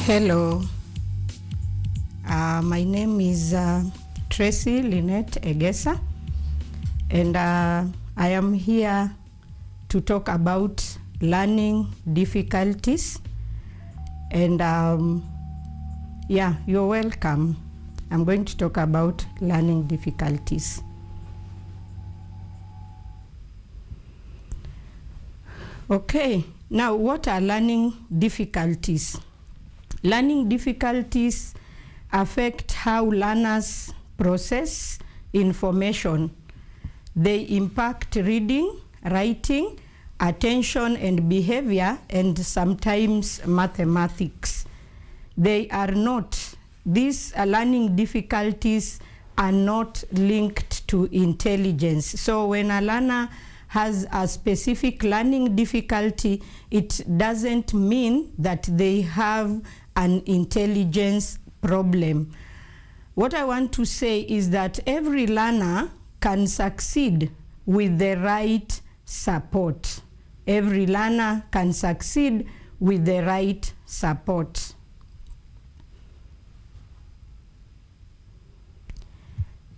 Hello, my name is Tracy Lynette Egesa, and I am here to talk about learning difficulties. And yeah, you're welcome. I'm going to talk about learning difficulties. Okay, now what are learning difficulties? Learning difficulties affect how learners process information. They impact reading, writing, attention and behavior, and sometimes mathematics. These learning difficulties are not linked to intelligence. So when a learner has a specific learning difficulty, it doesn't mean that they have an intelligence problem. What I want to say is that every learner can succeed with the right support. Every learner can succeed with the right support.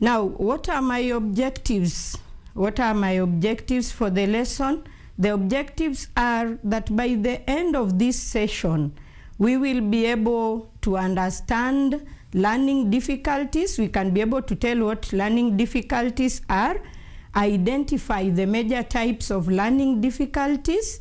Now, what are my objectives? What are my objectives for the lesson? The objectives are that by the end of this session, we will be able to understand learning difficulties. We can be able to tell what learning difficulties are, identify the major types of learning difficulties,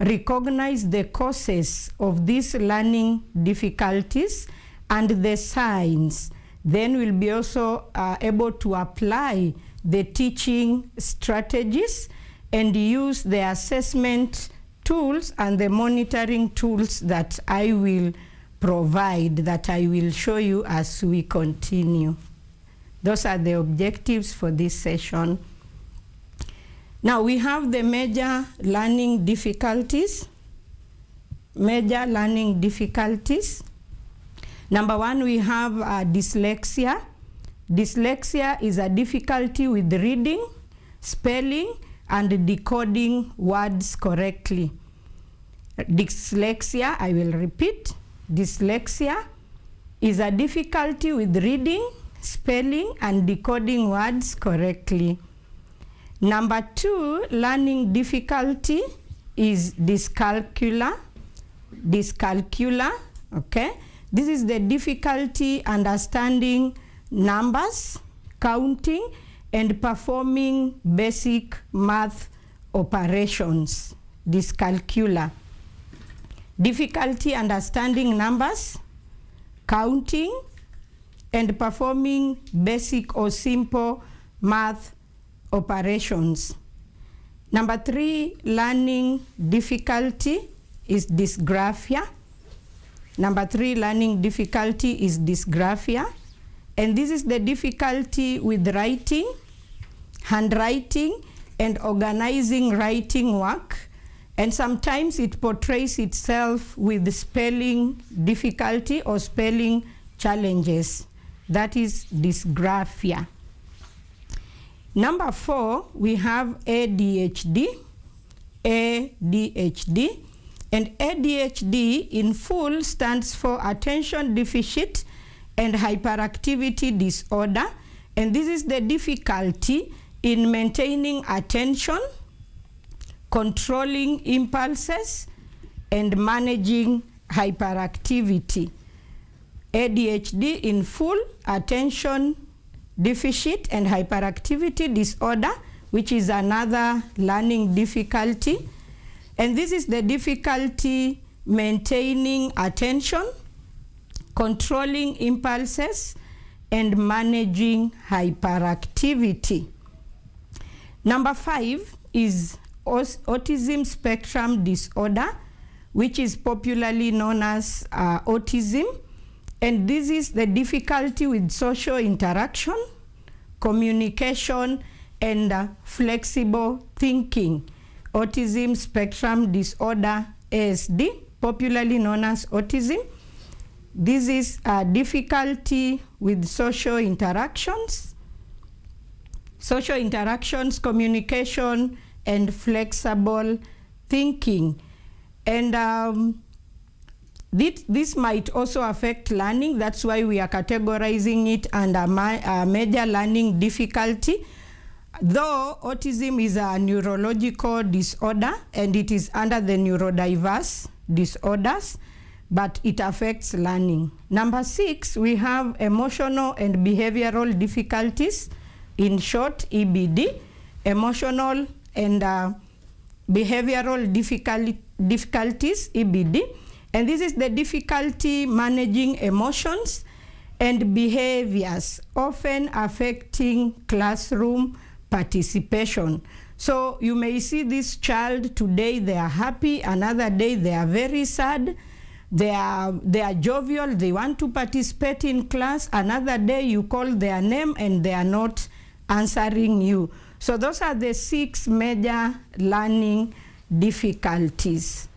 recognize the causes of these learning difficulties, and the signs. Then we'll be also able to apply the teaching strategies and use the assessment tools and the monitoring tools that I will provide, that I will show you as we continue. Those are the objectives for this session. Now we have the major learning difficulties. Major learning difficulties. Number one, we have dyslexia. Dyslexia is a difficulty with reading, spelling, and decoding words correctly. Dyslexia, I will repeat, dyslexia is a difficulty with reading, spelling, and decoding words correctly. Number two, learning difficulty is dyscalculia. Dyscalculia, okay? This is the difficulty understanding numbers, counting, and performing basic math operations. Dyscalculia. Difficulty understanding numbers, counting, and performing basic or simple math operations. Number three, learning difficulty is dysgraphia. Number three, learning difficulty is dysgraphia. And this is the difficulty with writing, handwriting, and organizing writing work. And sometimes it portrays itself with spelling difficulty or spelling challenges. That is dysgraphia. Number four, we have ADHD. ADHD. And ADHD in full stands for attention deficit and hyperactivity disorder. And this is the difficulty in maintaining attention, controlling impulses, and managing hyperactivity. ADHD in full, attention deficit and hyperactivity disorder, which is another learning difficulty. And this is the difficulty maintaining attention, controlling impulses, and managing hyperactivity. Number five is autism spectrum disorder, which is popularly known as autism. And this is the difficulty with social interaction, communication, and flexible thinking. Autism spectrum disorder, ASD, popularly known as autism. This is a difficulty with social interactions, communication, and flexible thinking. And This might also affect learning. That's why we are categorizing it under major learning difficulty. Though autism is a neurological disorder and it is under the neurodiverse disorders, but it affects learning. Number 6, we have emotional and behavioral difficulties, in short, EBD, emotional and behavioral difficulties, EBD. And this is the difficulty managing emotions and behaviors, often affecting classroom participation. So you may see this child today, they are happy, another day they are very sad, they are jovial, they want to participate in class, another day you call their name and they are not answering you. So those are the 6 major learning difficulties.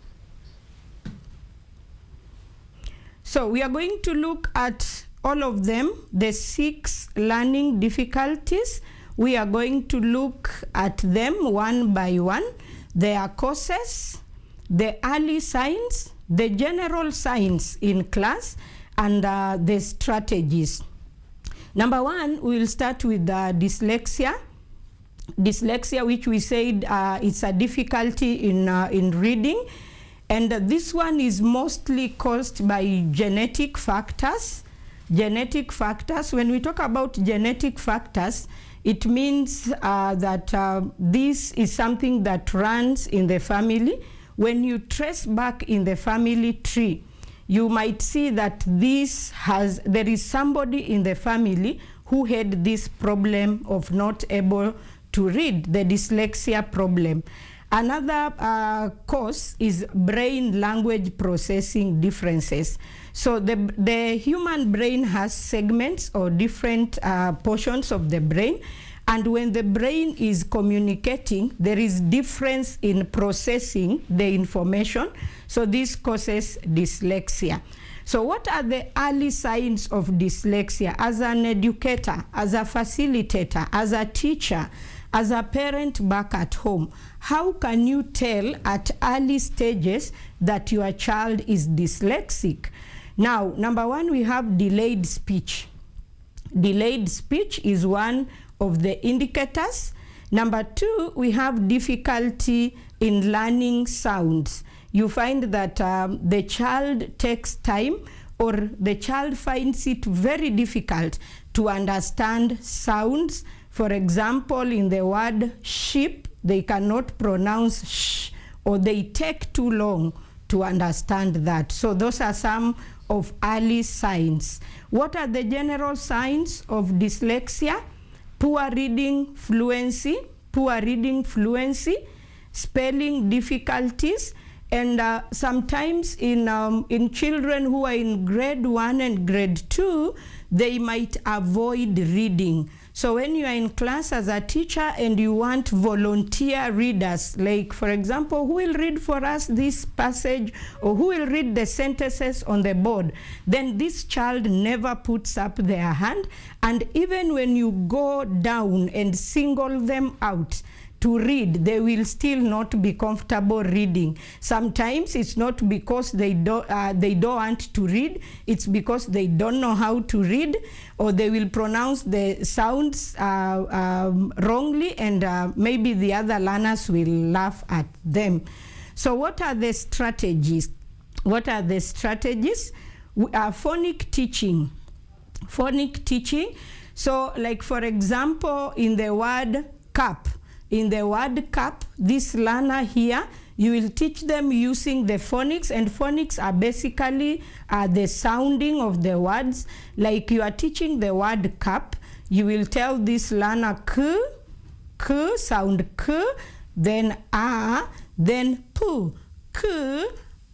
So we are going to look at all of them, the 6 learning difficulties. We are going to look at them one by one, their causes, the early signs, the general signs in class, and the strategies. Number 1, we will start with dyslexia. Dyslexia, which we said it's a difficulty in reading. And this one is mostly caused by genetic factors. Genetic factors, when we talk about genetic factors, it means that this is something that runs in the family. When you trace back in the family tree, you might see that there is somebody in the family who had this problem of not able to read, the dyslexia problem. Another cause is brain language processing differences. So the human brain has segments or different portions of the brain, and when the brain is communicating, there is difference in processing the information. So this causes dyslexia. So what are the early signs of dyslexia? As an educator, as a facilitator, as a teacher, as a parent back at home, how can you tell at early stages that your child is dyslexic? Now, number 1, we have delayed speech. Delayed speech is one of the indicators. Number 2, we have difficulty in learning sounds. You find that the child takes time, or the child finds it very difficult to understand sounds. For example, in the word sheep, they cannot pronounce sh, or they take too long to understand that. So those are some of early signs. What are the general signs of dyslexia? Poor reading fluency, spelling difficulties, and sometimes in children who are in grade 1 and grade 2, they might avoid reading. So when you are in class as a teacher and you want volunteer readers, like for example, who will read for us this passage, or who will read the sentences on the board, then this child never puts up their hand. And even when you go down and single them out to read, they will still not be comfortable reading. Sometimes it's not because they don't want to read, it's because they don't know how to read, or they will pronounce the sounds wrongly, and maybe the other learners will laugh at them. So what are the strategies? Phonic teaching. Phonic teaching. So like for example, in the word cup, this learner here, you will teach them using the phonics, and phonics are basically the sounding of the words. Like you are teaching the word cup, you will tell this learner k, sound k, then a, then pu, k,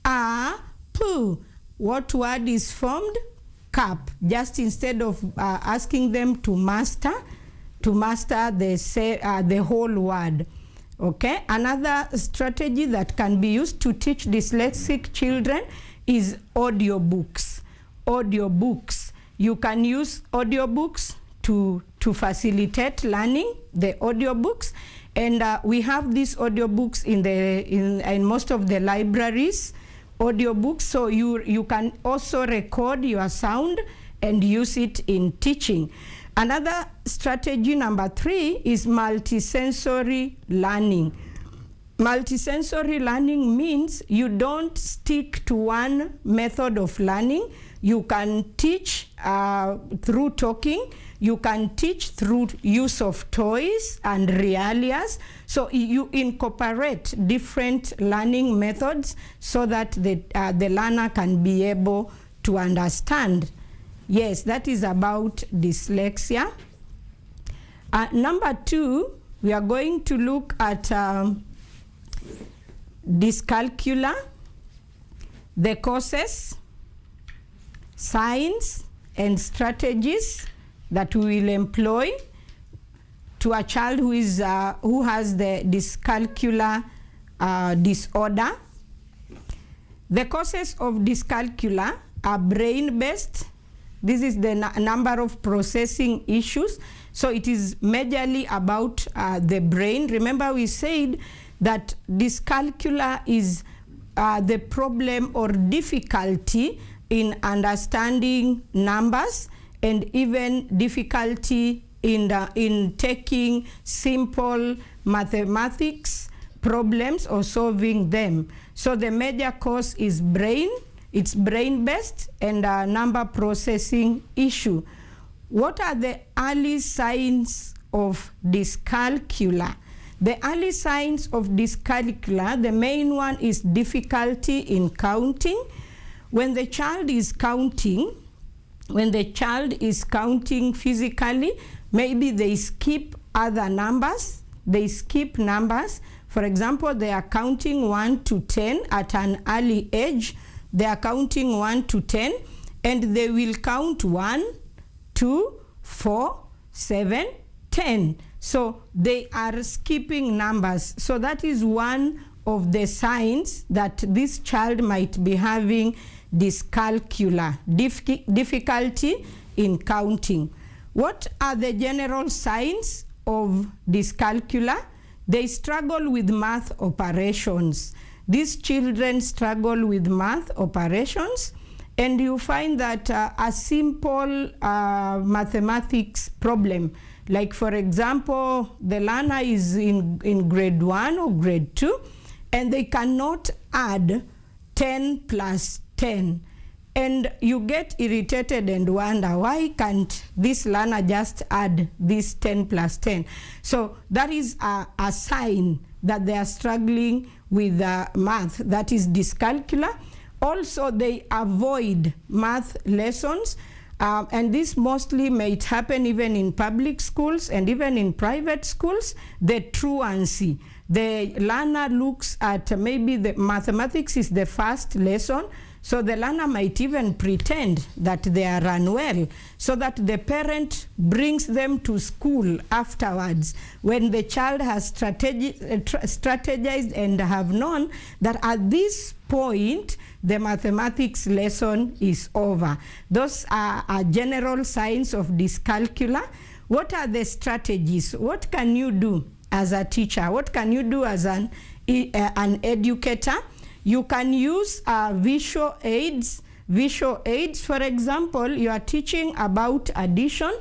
a, pu. What word is formed? Cup. Just instead of asking them to master the whole word. Okay, another strategy that can be used to teach dyslexic children is audiobooks. You can use audiobooks to facilitate learning, the audiobooks, and we have these audiobooks in most of the libraries. audiobooks, so you can also record your sound and use it in teaching. Another strategy, number 3, is multisensory learning. Multisensory learning means you don't stick to one method of learning. You can teach through talking. You can teach through use of toys and realias. So you incorporate different learning methods so that the learner can be able to understand. Yes, that is about dyslexia. Number 2, we are going to look at dyscalculia, the causes, signs, and strategies that we will employ to a child who has the dyscalculia disorder. The causes of dyscalculia are brain-based. This is the number of processing issues. So it is majorly about the brain. Remember, we said that dyscalculia is the problem or difficulty in understanding numbers, and even difficulty in taking simple mathematics problems or solving them. So the major cause is brain. It's brain-based and a number processing issue. What are the early signs of dyscalculia? The early signs of dyscalculia, the main one is difficulty in counting. When the child is counting physically, maybe they skip other numbers. They skip numbers. For example, they are counting 1 to 10 at an early age. They are counting 1 to 10, and they will count 1, 2, 4, 7, 10. So they are skipping numbers. So that is one of the signs that this child might be having dyscalculia, difficulty in counting. What are the general signs of dyscalculia? They struggle with math operations. These children struggle with math operations, and you find that a simple mathematics problem, like for example, the learner is in grade 1 or grade 2, and they cannot add 10 plus 10. And you get irritated and wonder, why can't this learner just add this 10 plus 10? So that is a sign that they are struggling with math, that is dyscalculia. Also, they avoid math lessons, and this mostly might happen even in public schools and even in private schools. The truancy. The learner looks at maybe the mathematics is the first lesson, so the learner might even pretend that they are unwell, so that the parent brings them to school afterwards when the child has strategized and have known that at this point the mathematics lesson is over. Those are general signs of dyscalculia. What are the strategies? What can you do as a teacher? What can you do as an educator? You can use visual aids. Visual aids, for example, you are teaching about addition.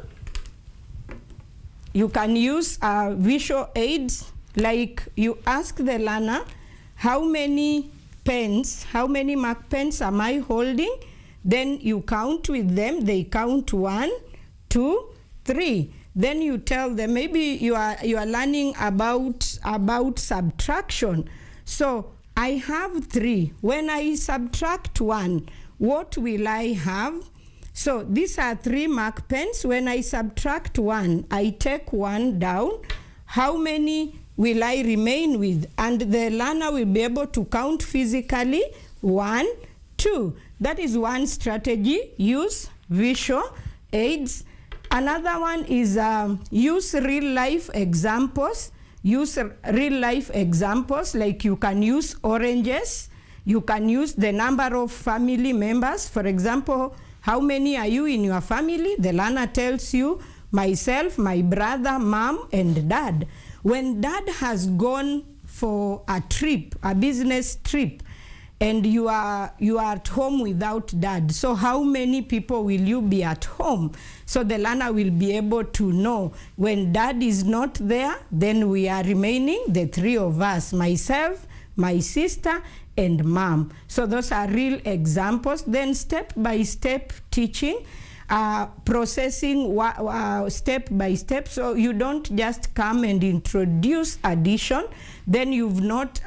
You can use visual aids, like you ask the learner, how many pens, how many mark pens am I holding? Then you count with them. They count 1, 2, 3. Then you tell them, maybe you are learning about subtraction. So I have 3. When I subtract 1, what will I have? So these are 3 mark pens. When I subtract 1, I take 1 down. How many will I remain with? And the learner will be able to count physically 1, 2. That is one strategy. Use visual aids. Another one is use real life examples. Use real life examples, like you can use oranges. You can use the number of family members. For example, how many are you in your family? The learner tells you, myself, my brother, mom, and dad. When dad has gone for a trip, a business trip, and you are at home without dad. So how many people will you be at home? So the learner will be able to know when dad is not there, then we are remaining the three of us, myself, my sister, and mom. So those are real examples. Then step-by-step teaching, processing step by step. So you don't just come and introduce addition, then you've not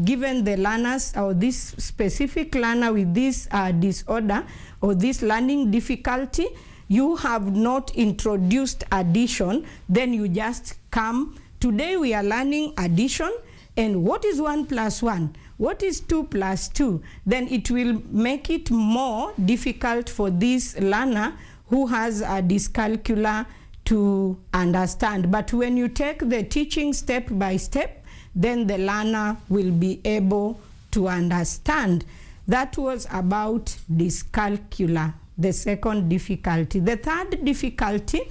given the learners or this specific learner with this disorder or this learning difficulty, you have not introduced addition, then you just come. Today we are learning addition, and what is 1 plus 1? What is 2 plus 2? Then it will make it more difficult for this learner who has a dyscalculia to understand. But when you take the teaching step by step, then the learner will be able to understand. That was about dyscalculia, the second difficulty. The third difficulty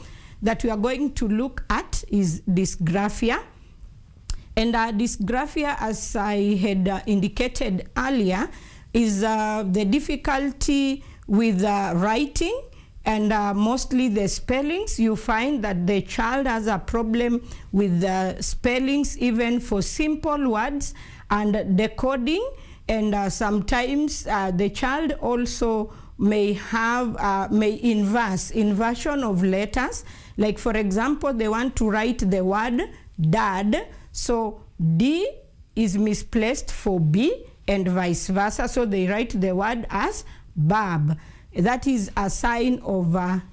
that we are going to look at is dysgraphia. And dysgraphia, as I had indicated earlier, is the difficulty with writing and mostly the spellings. You find that the child has a problem with the spellings, even for simple words, and decoding. And sometimes the child also may have inversion of letters. Like, for example, they want to write the word dad, so D is misplaced for B, and vice versa. So they write the word as Bab. That is a sign of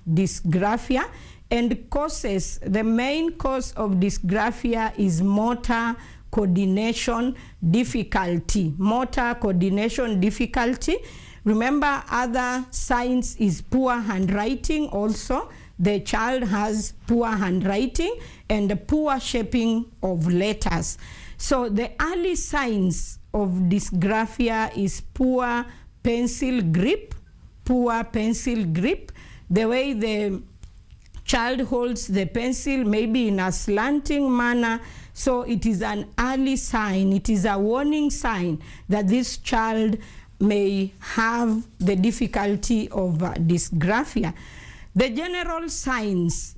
dysgraphia. And causes, the main cause of dysgraphia is motor coordination difficulty. Motor coordination difficulty. Remember, other signs is poor handwriting also. The child has poor handwriting and poor shaping of letters. So the early signs of dysgraphia is poor pencil grip, the way the child holds the pencil, maybe in a slanting manner. So it is an early sign, it is a warning sign that this child may have the difficulty of dysgraphia. The general signs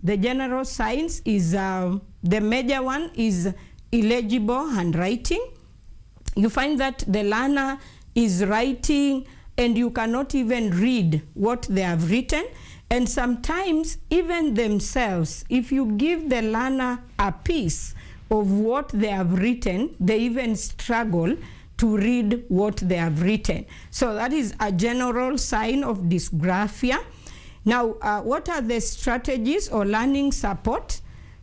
is, the major one is illegible handwriting. You find that the learner is writing and you cannot even read what they have written. And sometimes even themselves, if you give the learner a piece of what they have written, they even struggle to read what they have written. So that is a general sign of dysgraphia. Now, what are the strategies or learning support?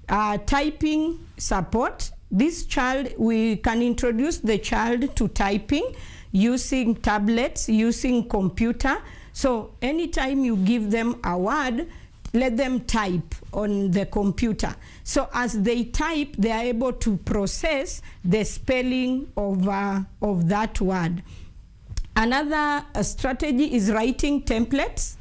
Typing support. This child, we can introduce the child to typing using tablets, using computer. So anytime you give them a word, let them type on the computer. So as they type, they are able to process the spelling of that word. Another strategy is writing templates.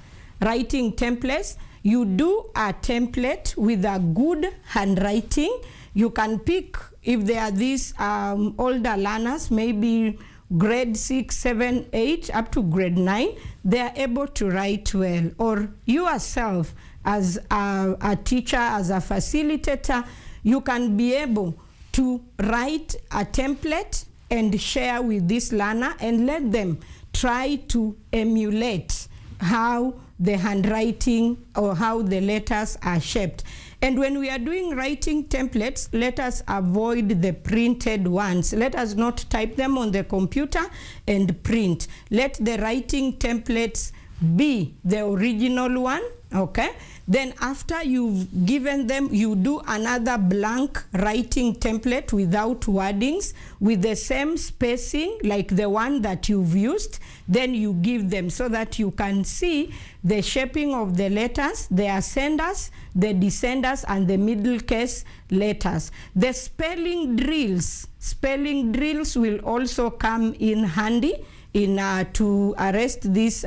You do a template with a good handwriting. You can pick, if there are these older learners, maybe grade 6, 7, 8, up to grade 9, they are able to write well. Or yourself, as a teacher, as a facilitator, you can be able to write a template and share with this learner and let them try to emulate how the handwriting or how the letters are shaped. And when we are doing writing templates, let us avoid the printed ones. Let us not type them on the computer and print. Let the writing templates be the original one, okay? Then after you've given them, you do another blank writing template without wordings, with the same spacing like the one that you've used. Then you give them so that you can see the shaping of the letters, the ascenders, the descenders, and the middle case letters. The spelling drills will also come in handy in to arrest this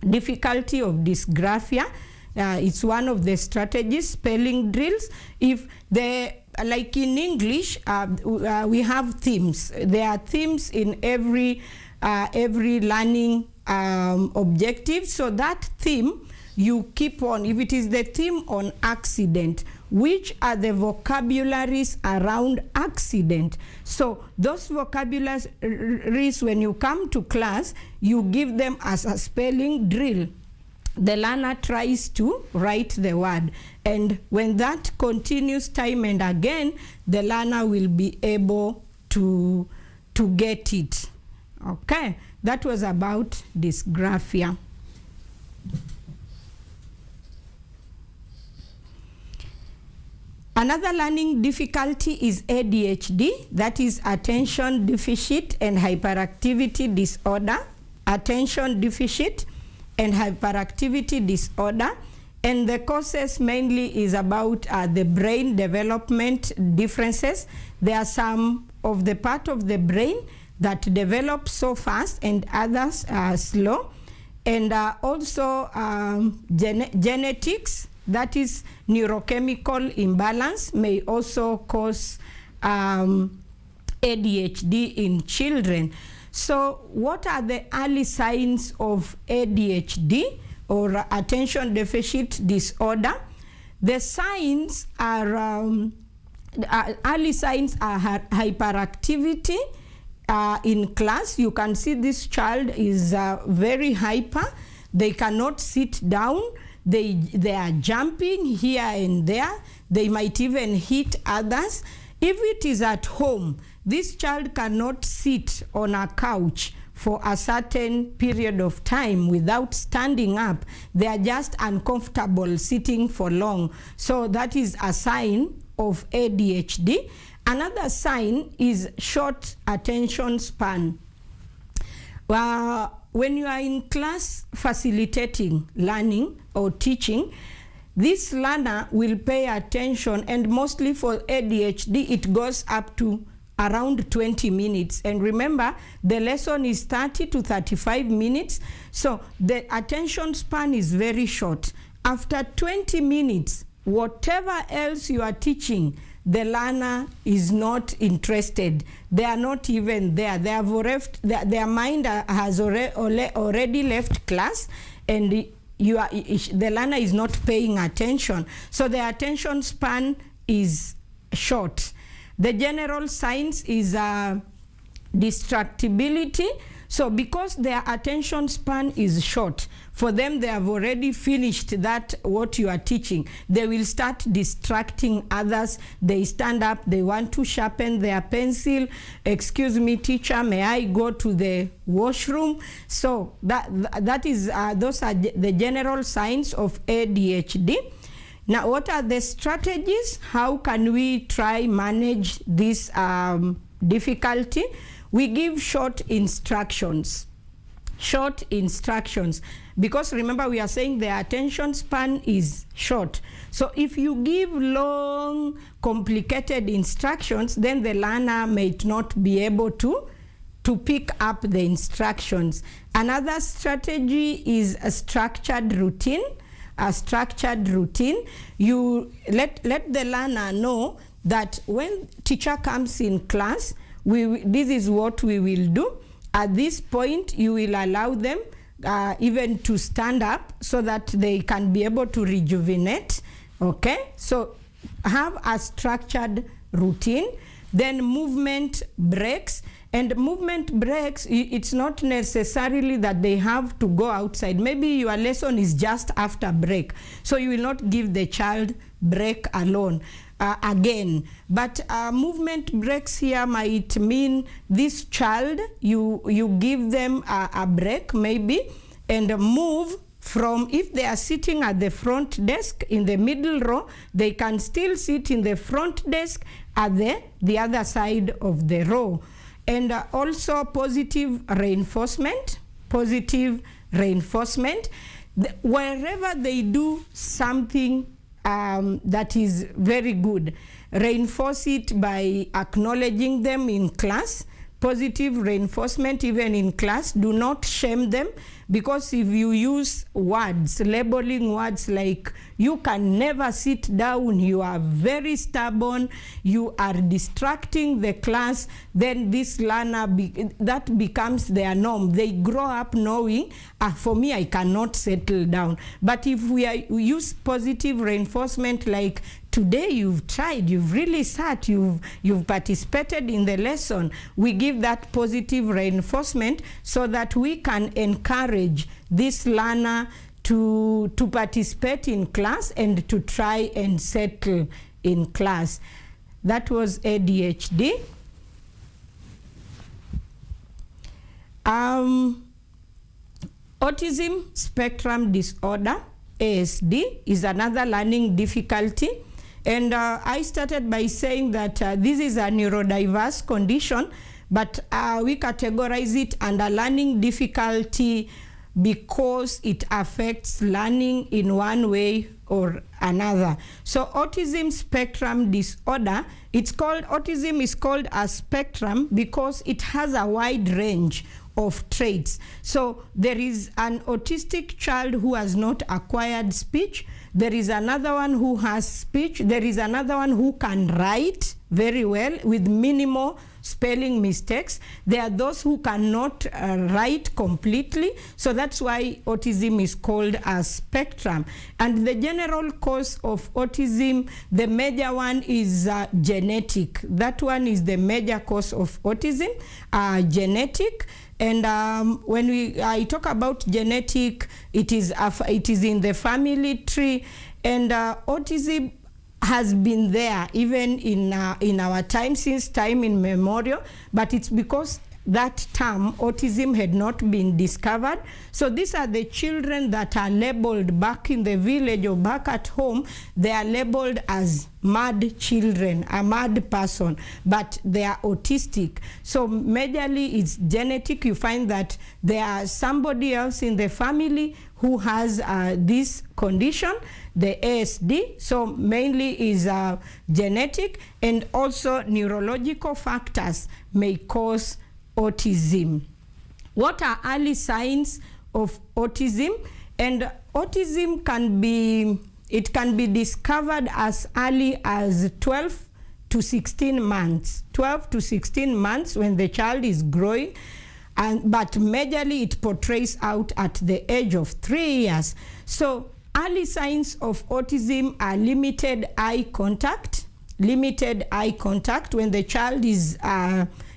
difficulty of dysgraphia. It's one of the strategies, spelling drills. If the, like in English, we have themes. There are themes in every every learning objective. So that theme, you keep on. If it is the theme on accident, which are the vocabularies around accident? So those vocabularies, when you come to class, you give them as a spelling drill. The learner tries to write the word, and when that continues time and again, the learner will be able to get it. Okay, that was about dysgraphia. Another learning difficulty is ADHD, that is attention deficit and hyperactivity disorder. Attention deficit and hyperactivity disorder. And the causes mainly is about the brain development differences. There are some of the part of the brain that develop so fast and others are slow. And also genetics, that is neurochemical imbalance, may also cause ADHD in children. So what are the early signs of ADHD or attention deficit disorder? The signs are, early signs are hyperactivity in class. You can see this child is very hyper. They cannot sit down. They are jumping here and there. They might even hit others. If it is at home, this child cannot sit on a couch for a certain period of time without standing up. They are just uncomfortable sitting for long. So that is a sign of ADHD. Another sign is short attention span. When you are in class facilitating learning or teaching, this learner will pay attention, and mostly for ADHD, it goes up to around 20 minutes. And remember, the lesson is 30 to 35 minutes, so the attention span is very short. After 20 minutes, whatever else you are teaching, the learner is not interested. They are not even there. They have their mind has already left class, and the learner is not paying attention. So the attention span is short. The general signs is distractibility. So because their attention span is short, for them they have already finished that what you are teaching. They will start distracting others. They stand up, they want to sharpen their pencil. Excuse me, teacher, may I go to the washroom? So that is those are the general signs of ADHD. Now, what are the strategies? How can we try manage this difficulty? We give short instructions. Short instructions. Because remember, we are saying the attention span is short. So if you give long, complicated instructions, then the learner may not be able to pick up the instructions. Another strategy is a structured routine. A structured routine. You let the learner know that when teacher comes in class, this is what we will do. At this point, you will allow them even to stand up so that they can be able to rejuvenate. Okay, so have a structured routine. Then movement breaks. And movement breaks, it's not necessarily that they have to go outside. Maybe your lesson is just after break. So you will not give the child break alone again. But movement breaks here might mean this child, you give them a break maybe, and move from, if they are sitting at the front desk in the middle row, they can still sit in the front desk at the other side of the row. And also positive reinforcement. Positive reinforcement. Wherever they do something that is very good, reinforce it by acknowledging them in class, positive reinforcement even in class. Do not shame them, because if you use words, labeling words like you can never sit down, you are very stubborn, you are distracting the class, then this learner, that becomes their norm. They grow up knowing, for me, I cannot settle down. But if we use positive reinforcement like, today you've tried, you've really sat, you've participated in the lesson, we give that positive reinforcement so that we can encourage this learner to participate in class and to try and settle in class. That was ADHD. Autism spectrum disorder, ASD, is another learning difficulty. And I started by saying that this is a neurodiverse condition, but we categorize it under learning difficulty because it affects learning in one way or another. So autism spectrum disorder, autism is called a spectrum because it has a wide range of traits. So there is an autistic child who has not acquired speech. There is another one who has speech. There is another one who can write very well with minimal spelling mistakes. There are those who cannot write completely. So that's why autism is called a spectrum. And the general cause of autism, the major one is genetic. That one is the major cause of autism, genetic. And when I talk about genetic, it is in the family tree, and autism has been there even in our time, since time immemorial, but it's because that term autism had not been discovered. So these are the children that are labeled back in the village or back at home. They are labeled as mad children, a mad person, but they are autistic. So majorly it's genetic. You find that there are somebody else in the family who has this condition, the ASD. So mainly is genetic, and also neurological factors may cause autism. What are early signs of autism? And autism can be discovered as early as 12 to 16 months. 12 to 16 months when the child is growing, but majorly it portrays out at the age of 3 years. So early signs of autism are limited eye contact. Limited eye contact when the child is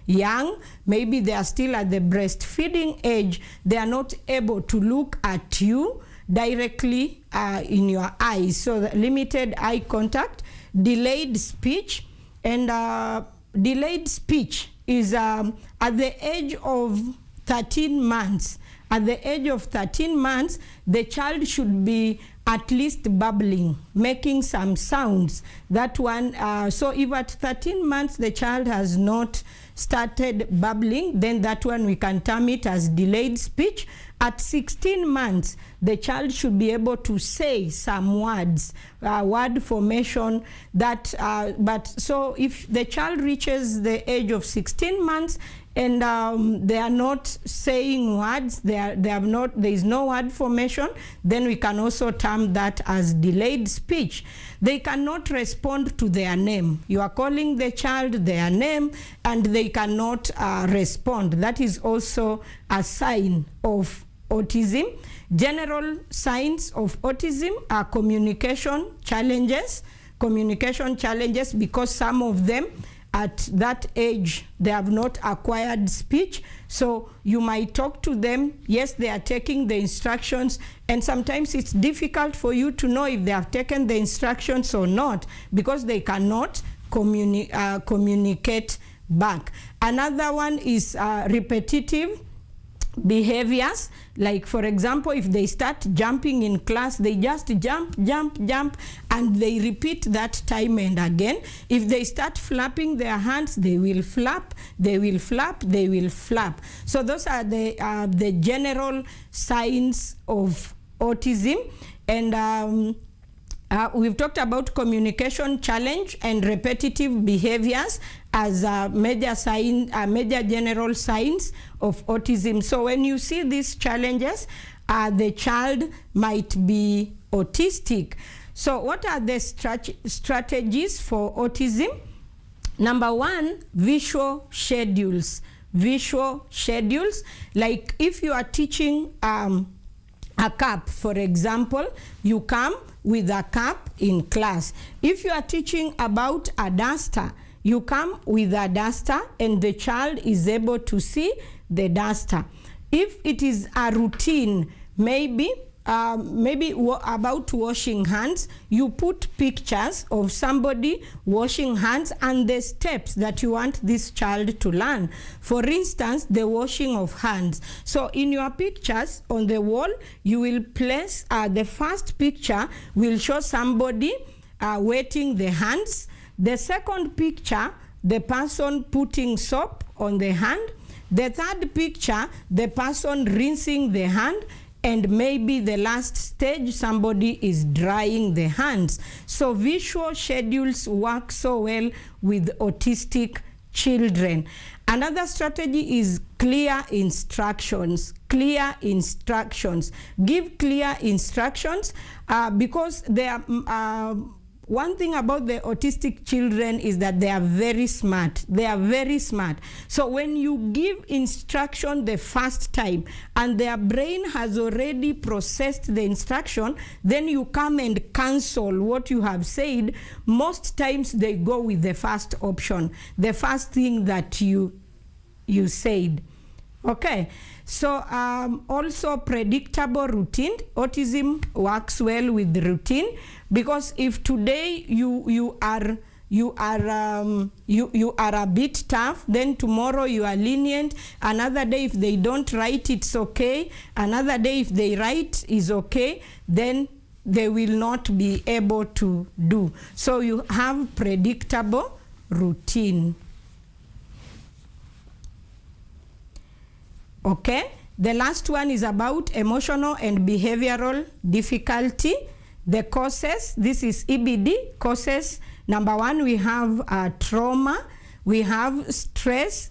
young, maybe they are still at the breastfeeding age, they are not able to look at you directly in your eyes. So the limited eye contact, delayed speech, and delayed speech is at the age of 13 months. At the age of 13 months, the child should be at least babbling, making some sounds. That one, so if at 13 months the child has not started babbling, then that one we can term it as delayed speech. At 16 months, the child should be able to say some words, word formation. That, but so if the child reaches the age of 16 months and they are not saying words, there is no word formation, then we can also term that as delayed speech. They cannot respond to their name. You are calling the child their name and they cannot respond. That is also a sign of autism. General signs of autism are communication challenges. Communication challenges because some of them at that age, they have not acquired speech. So you might talk to them. Yes, they are taking the instructions. And sometimes it's difficult for you to know if they have taken the instructions or not because they cannot communicate back. Another one is repetitive behaviors. Like, for example, if they start jumping in class, they just jump, and they repeat that time and again. If they start flapping their hands, they will flap, they will flap, they will flap. So those are the general signs of autism. And we've talked about communication challenge and repetitive behaviors as a major sign, major general signs of autism. So when you see these challenges, the child might be autistic. So what are the strategies for autism? Number one, visual schedules. Visual schedules, like if you are teaching a cup, for example, you come with a cup in class. If you are teaching about a duster, you come with a duster and the child is able to see the duster. If it is a routine, maybe about washing hands, you put pictures of somebody washing hands and the steps that you want this child to learn. For instance, the washing of hands. So in your pictures on the wall, you will place, the first picture will show somebody wetting the hands. The second picture, the person putting soap on the hand. The third picture, the person rinsing the hand. And maybe the last stage, somebody is drying the hands. So visual schedules work so well with autistic children. Another strategy is clear instructions. Clear instructions. Give clear instructions because they are, one thing about the autistic children is that they are very smart. They are very smart. So when you give instruction the first time and their brain has already processed the instruction, then you come and cancel what you have said. Most times they go with the first option, the first thing that you said. Okay, so also predictable routine. Autism works well with routine, because if today you are a bit tough, then tomorrow you are lenient. Another day if they don't write, it's okay. Another day if they write is okay, then they will not be able to do. So you have predictable routine. Okay, the last one is about emotional and behavioral difficulty. The causes, this is EBD causes. Number one, we have trauma, we have stress,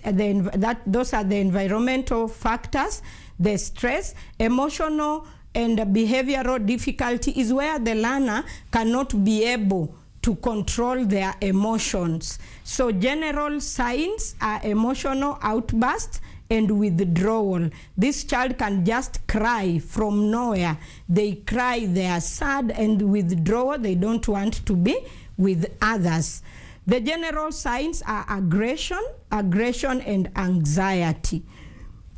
those are the environmental factors. The stress, emotional and behavioral difficulty is where the learner cannot be able to control their emotions. So general signs are emotional outburst and withdrawal. This child can just cry from nowhere. They cry, they are sad and withdraw. They don't want to be with others. The general signs are aggression and anxiety.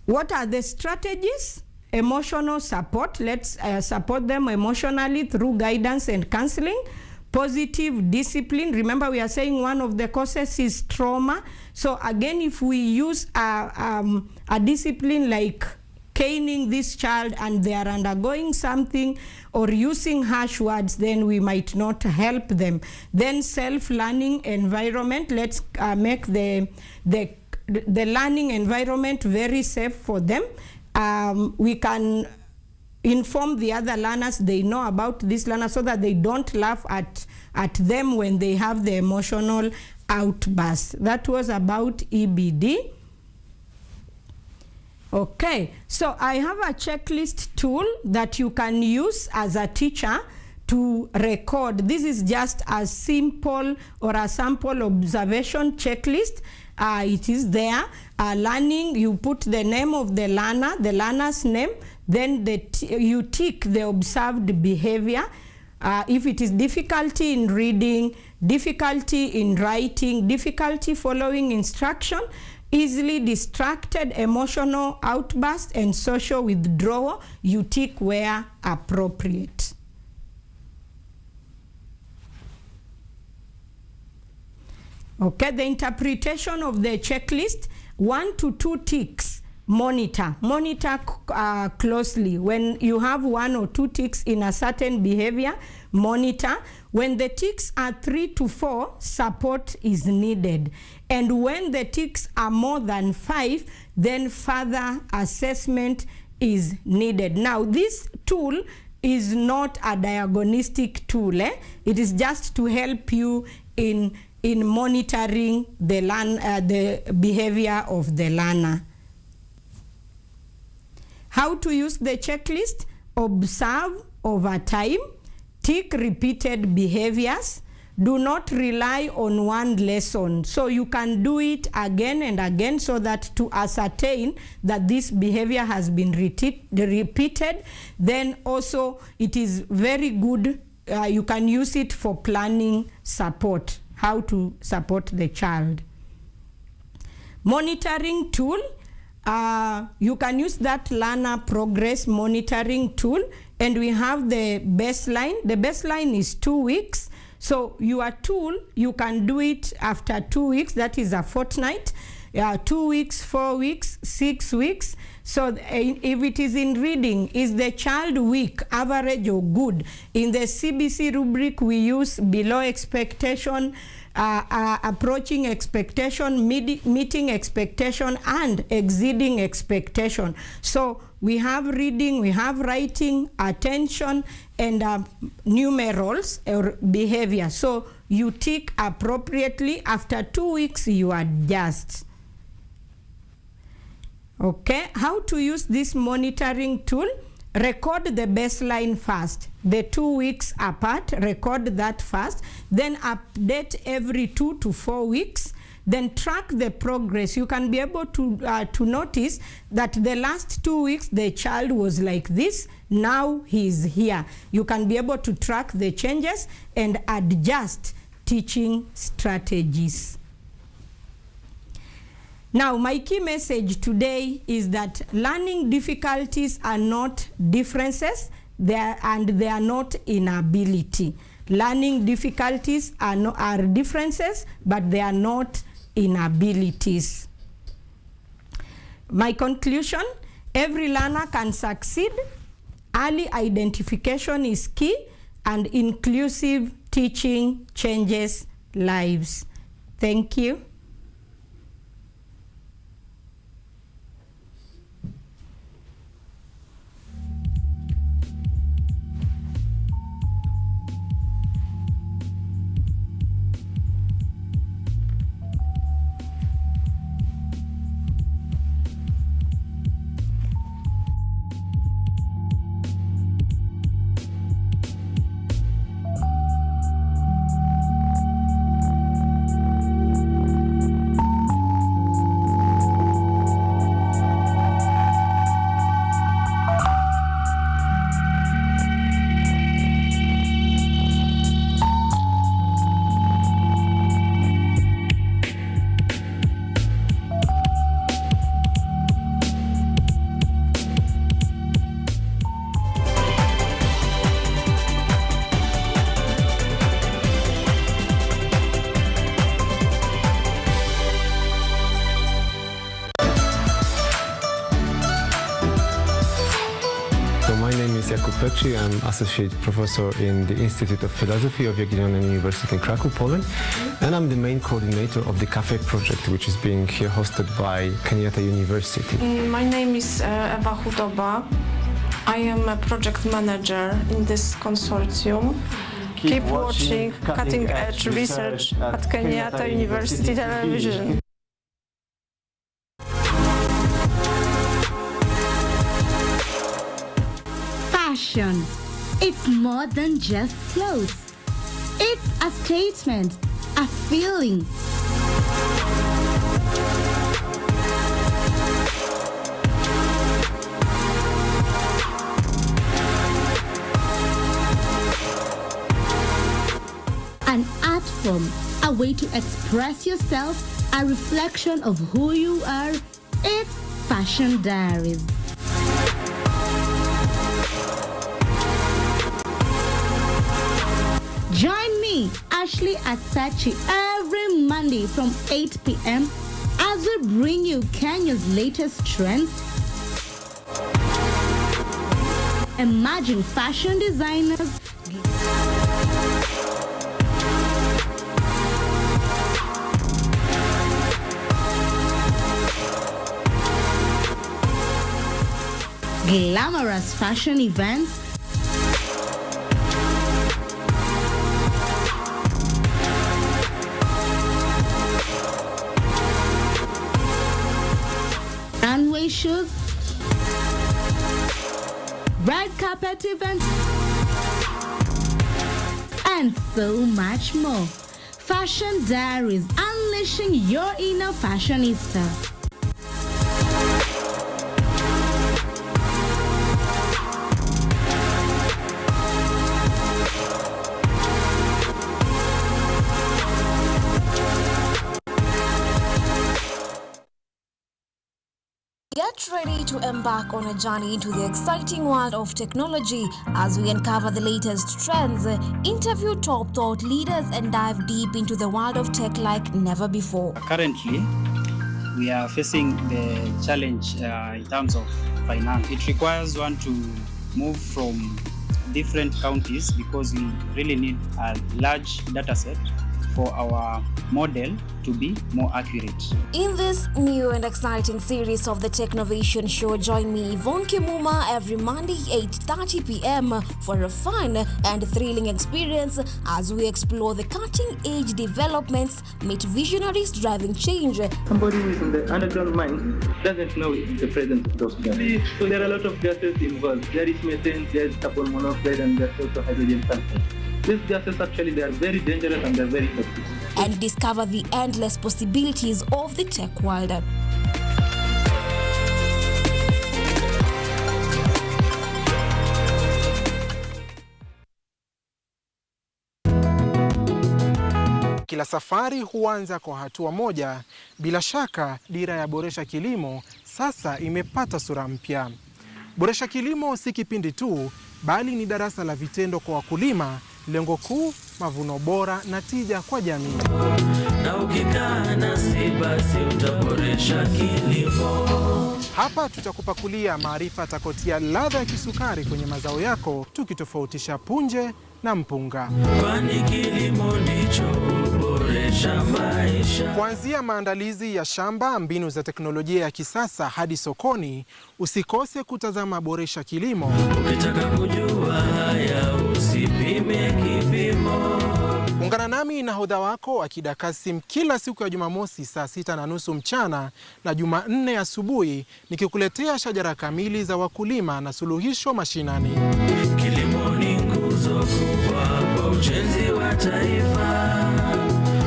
What are the strategies? Emotional support. Let's support them emotionally through guidance and counseling. Positive discipline. Remember, we are saying one of the causes is trauma. So again, if we use a discipline like caning this child and they are undergoing something or using harsh words, then we might not help them. Then self-learning environment. Let's make the learning environment very safe for them. We can inform the other learners they know about this learner so that they don't laugh at them when they have the emotional outburst. That was about EBD. Okay, so I have a checklist tool that you can use as a teacher to record. This is just a simple or a sample observation checklist. It is there. Learning, you put the name of the learner, the learner's name, then you tick the observed behavior. If it is difficulty in reading, difficulty in writing, difficulty following instruction, easily distracted, emotional outburst, and social withdrawal, you tick where appropriate. Okay, the interpretation of the checklist, 1 to 2 ticks. Monitor closely. When you have 1 or 2 ticks in a certain behavior, monitor. When the ticks are 3 to 4, support is needed. And when the ticks are more than 5, then further assessment is needed. Now, this tool is not a diagnostic tool. It is just to help you in in monitoring the behavior of the learner. How to use the checklist? Observe over time, tick repeated behaviors. Do not rely on one lesson. So you can do it again and again so that to ascertain that this behavior has been repeated. Then also it is very good. You can use it for planning support, how to support the child. Monitoring tool. You can use that learner progress monitoring tool, and we have the baseline. The baseline is 2 weeks. So your tool, you can do it after 2 weeks, that is a fortnight, 2 weeks, 4 weeks, 6 weeks. So if it is in reading, is the child weak, average, or good? In the CBC rubric, we use below expectation, approaching expectation, meeting expectation, and exceeding expectation. So we have reading, we have writing, attention, and numerals or behavior. So you tick appropriately. After 2 weeks, you adjust. Okay, how to use this monitoring tool? Record the baseline first, the 2 weeks apart, record that first, then update every 2 to 4 weeks, then track the progress. You can be able to notice that the last 2 weeks the child was like this, now he is here. You can be able to track the changes and adjust teaching strategies. Now, my key message today is that learning difficulties are not differences, they are not inability. Learning difficulties are differences, but they are not inabilities. My conclusion, every learner can succeed. Early identification is key, and inclusive teaching changes lives. Thank you. I'm Associate Professor in the Institute of Philosophy of Jagiellonian University in Krakow, Poland, and I'm the main coordinator of the CAFE project, which is being here hosted by Kenyatta University. My name is Ewa Hudoba. I am a project manager in this consortium. Keep watching cutting-edge research at Kenyatta University Television. Fashion. It's more than just clothes. It's a statement, a feeling. An art form, a way to express yourself, a reflection of who you are. It's Fashion Diaries. Join me, Ashley Asachi, every Monday from 8 p.m. as we bring you Kenya's latest trends. Imagine fashion designers glamorous fashion events, runway shows, red carpet events, and so much more. Fashion Diaries, unleashing your inner fashionista. Get ready to embark on a journey into the exciting world of technology as we uncover the latest trends, interview top thought leaders, and dive deep into the world of tech like never before. Currently, we are facing the challenge in terms of finance. It requires one to move from different counties because we really need a large data set for our model to be more accurate. In this new and exciting series of the Technovation Show, join me, Yvonne Kimuma, every Monday 8:30 p.m. for a fun and thrilling experience as we explore the cutting-edge developments, meet visionaries driving change. Somebody who is in the underground mine doesn't know the presence of those gases. So there are a lot of gases involved. There is methane, there is carbon monoxide, and there's also hydrogen sulfide. These gases actually, they are very dangerous and they're very toxic. And discover the endless possibilities of the tech world. Kila safari huanza kwa hatua moja. Bila shaka, dira ya Boresha Kilimo sasa imepata sura mpya. Boresha Kilimo si kipindi tu, bali ni darasa la vitendo kwa wakulima. Lengo kuu, mavuno bora na tija kwa jamii. Na ukikaa nasi basi utaboresha kilimo. Hapa tutakupakulia maarifa atakotia ladha ya kisukari kwenye mazao yako, tukitofautisha punje na mpunga. Kwani kilimo ndicho huboresha maisha. Kuanzia maandalizi ya shamba, mbinu za teknolojia ya kisasa hadi sokoni, usikose kutazama Boresha Kilimo. Ukitaka kujua haya usipime kipimo. Ungana nami nahodha wako Akida Kasim kila siku ya Jumamosi saa 6:30 mchana na Jumanne asubuhi, nikikuletea shajara kamili za wakulima na suluhisho mashinani. Kilimo ni nguzo kubwa kwa ujenzi wa taifa.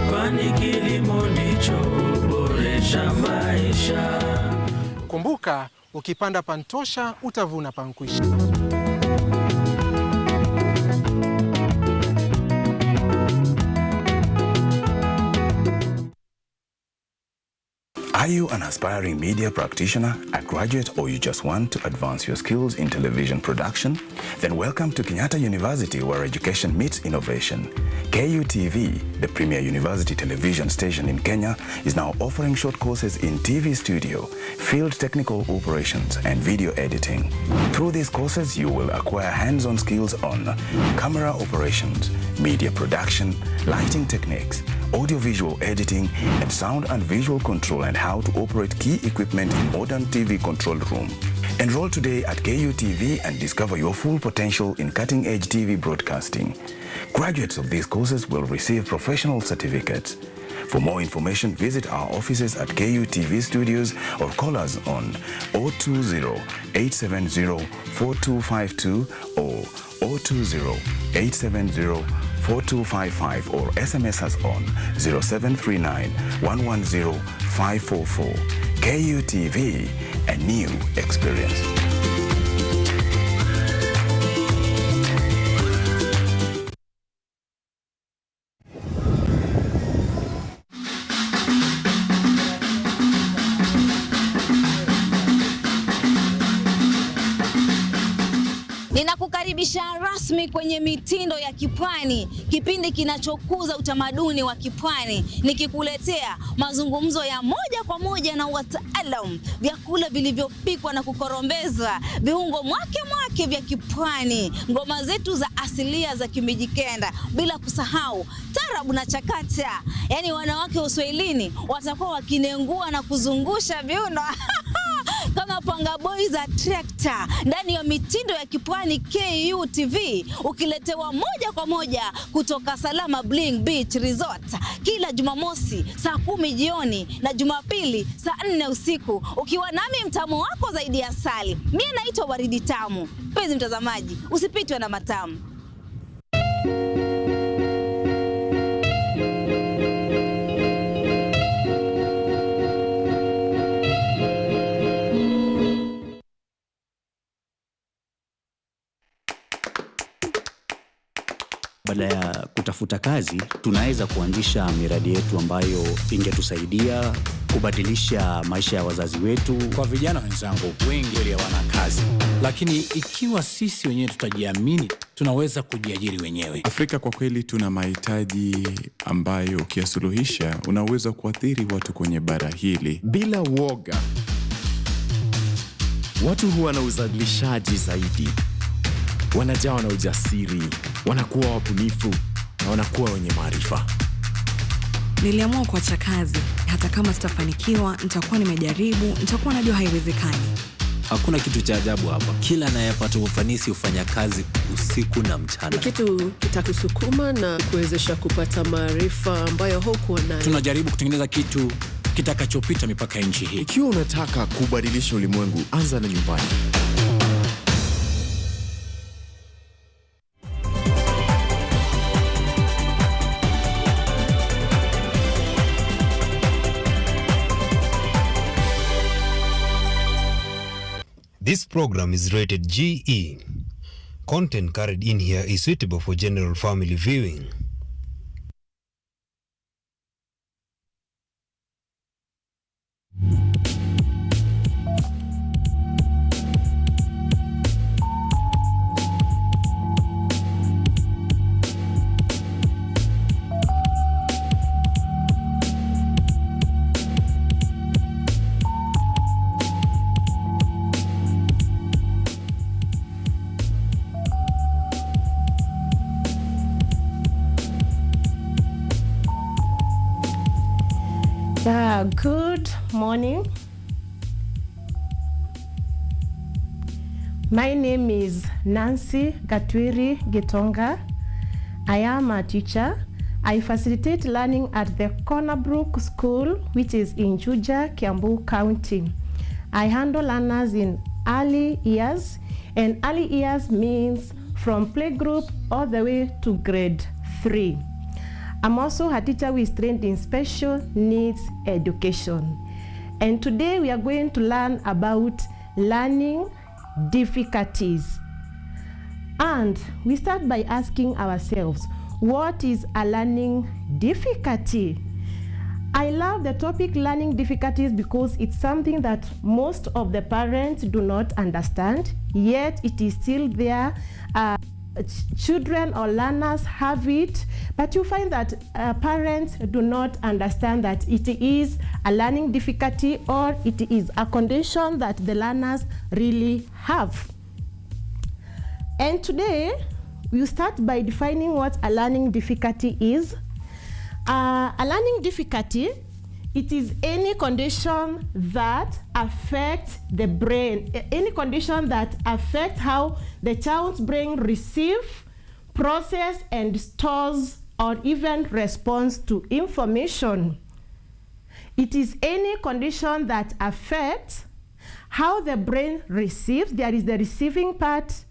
Kwani kilimo ndicho huboresha maisha. Kumbuka, ukipanda pantosha utavuna pankwisha. Are you an aspiring media practitioner, a graduate, or you just want to advance your skills in television production? Then welcome to Kenyatta University, where education meets innovation. KUTV, the premier university television station in Kenya, is now offering short courses in TV studio, field technical operations, and video editing. Through these courses, you will acquire hands-on skills on camera operations, media production, lighting techniques, audio-visual editing, and sound and visual control, and how to operate key equipment in modern TV control room. Enroll today at KUTV and discover your full potential in cutting-edge TV broadcasting. Graduates of these courses will receive professional certificates. For more information, visit our offices at KUTV Studios or call us on 020-870-4252 or 020-870-4255 or SMS us on 0739-110-544. KUTV, a new experience. Ninakukaribisha rasmi kwenye mitindo ya kipwani, kipindi kinachokuza utamaduni wa kipwani, nikikuletea mazungumzo ya moja kwa moja na wataalamu, vyakula vilivyopikwa na kukorombezwa, viungo mwake vya kipwani, ngoma zetu za asilia za Kimijikenda, bila kusahau tarabu na chakata. Yaani wanawake Uswahilini watakuwa wakinengua na kuzungusha viuno kama tunapanga boy za trekta ndani ya mitindo ya kipwani KUTV, ukiletewa moja kwa moja kutoka Salama Bling Beach Resort kila Jumamosi saa 10 jioni na Jumapili saa 4 usiku, ukiwa nami mtamu wako zaidi ya asali. Mimi naitwa Waridi Tamu. Mpenzi mtazamaji, usipitwe na matamu. Badala ya kutafuta kazi, tunaweza kuanzisha miradi yetu ambayo ingetusaidia kubadilisha maisha ya wazazi wetu. Kwa vijana wenzangu, wengi hawana kazi, lakini ikiwa sisi wenyewe tutajiamini, tunaweza kujiajiri wenyewe. Afrika kwa kweli tuna mahitaji ambayo ukiyasuluhisha unaweza kuathiri watu kwenye bara hili bila woga. Watu huwa na uzalishaji zaidi, wanajawa na ujasiri, wanakuwa wabunifu na wanakuwa wenye maarifa. Niliamua kuacha kazi. Hata kama sitafanikiwa, nitakuwa nimejaribu, nitakuwa najua haiwezekani. Hakuna kitu cha ajabu hapa. Kila anayepata ufanisi hufanya kazi usiku na mchana. Kitu kitakusukuma na kuwezesha kupata maarifa ambayo hukuwa nayo. Tunajaribu kutengeneza kitu kitakachopita mipaka nchi hii. Ikiwa unataka kubadilisha ulimwengu, anza na nyumbani. This program is rated GE. Content carried in here is suitable for general family viewing. Good morning. My name is Nancy Gatwiri Gitonga. I am a teacher. I facilitate learning at the Cornerbrook School, which is in Juja, Kiambu County. I handle learners in early years, and early years means from playgroup all the way to grade 3. I'm also a teacher who is trained in special needs education. And today we are going to learn about learning difficulties. And we start by asking ourselves, what is a learning difficulty? I love the topic learning difficulties because it's something that most of the parents do not understand, yet it is still there. Children or learners have it, but you find that parents do not understand that it is a learning difficulty or it is a condition that the learners really have. And today, we start by defining what a learning difficulty is. A learning difficulty, it is any condition that affects the brain, any condition that affects how the child's brain receives, processes, and stores or even responds to information. It is any condition that affects how the brain receives, there is the receiving part,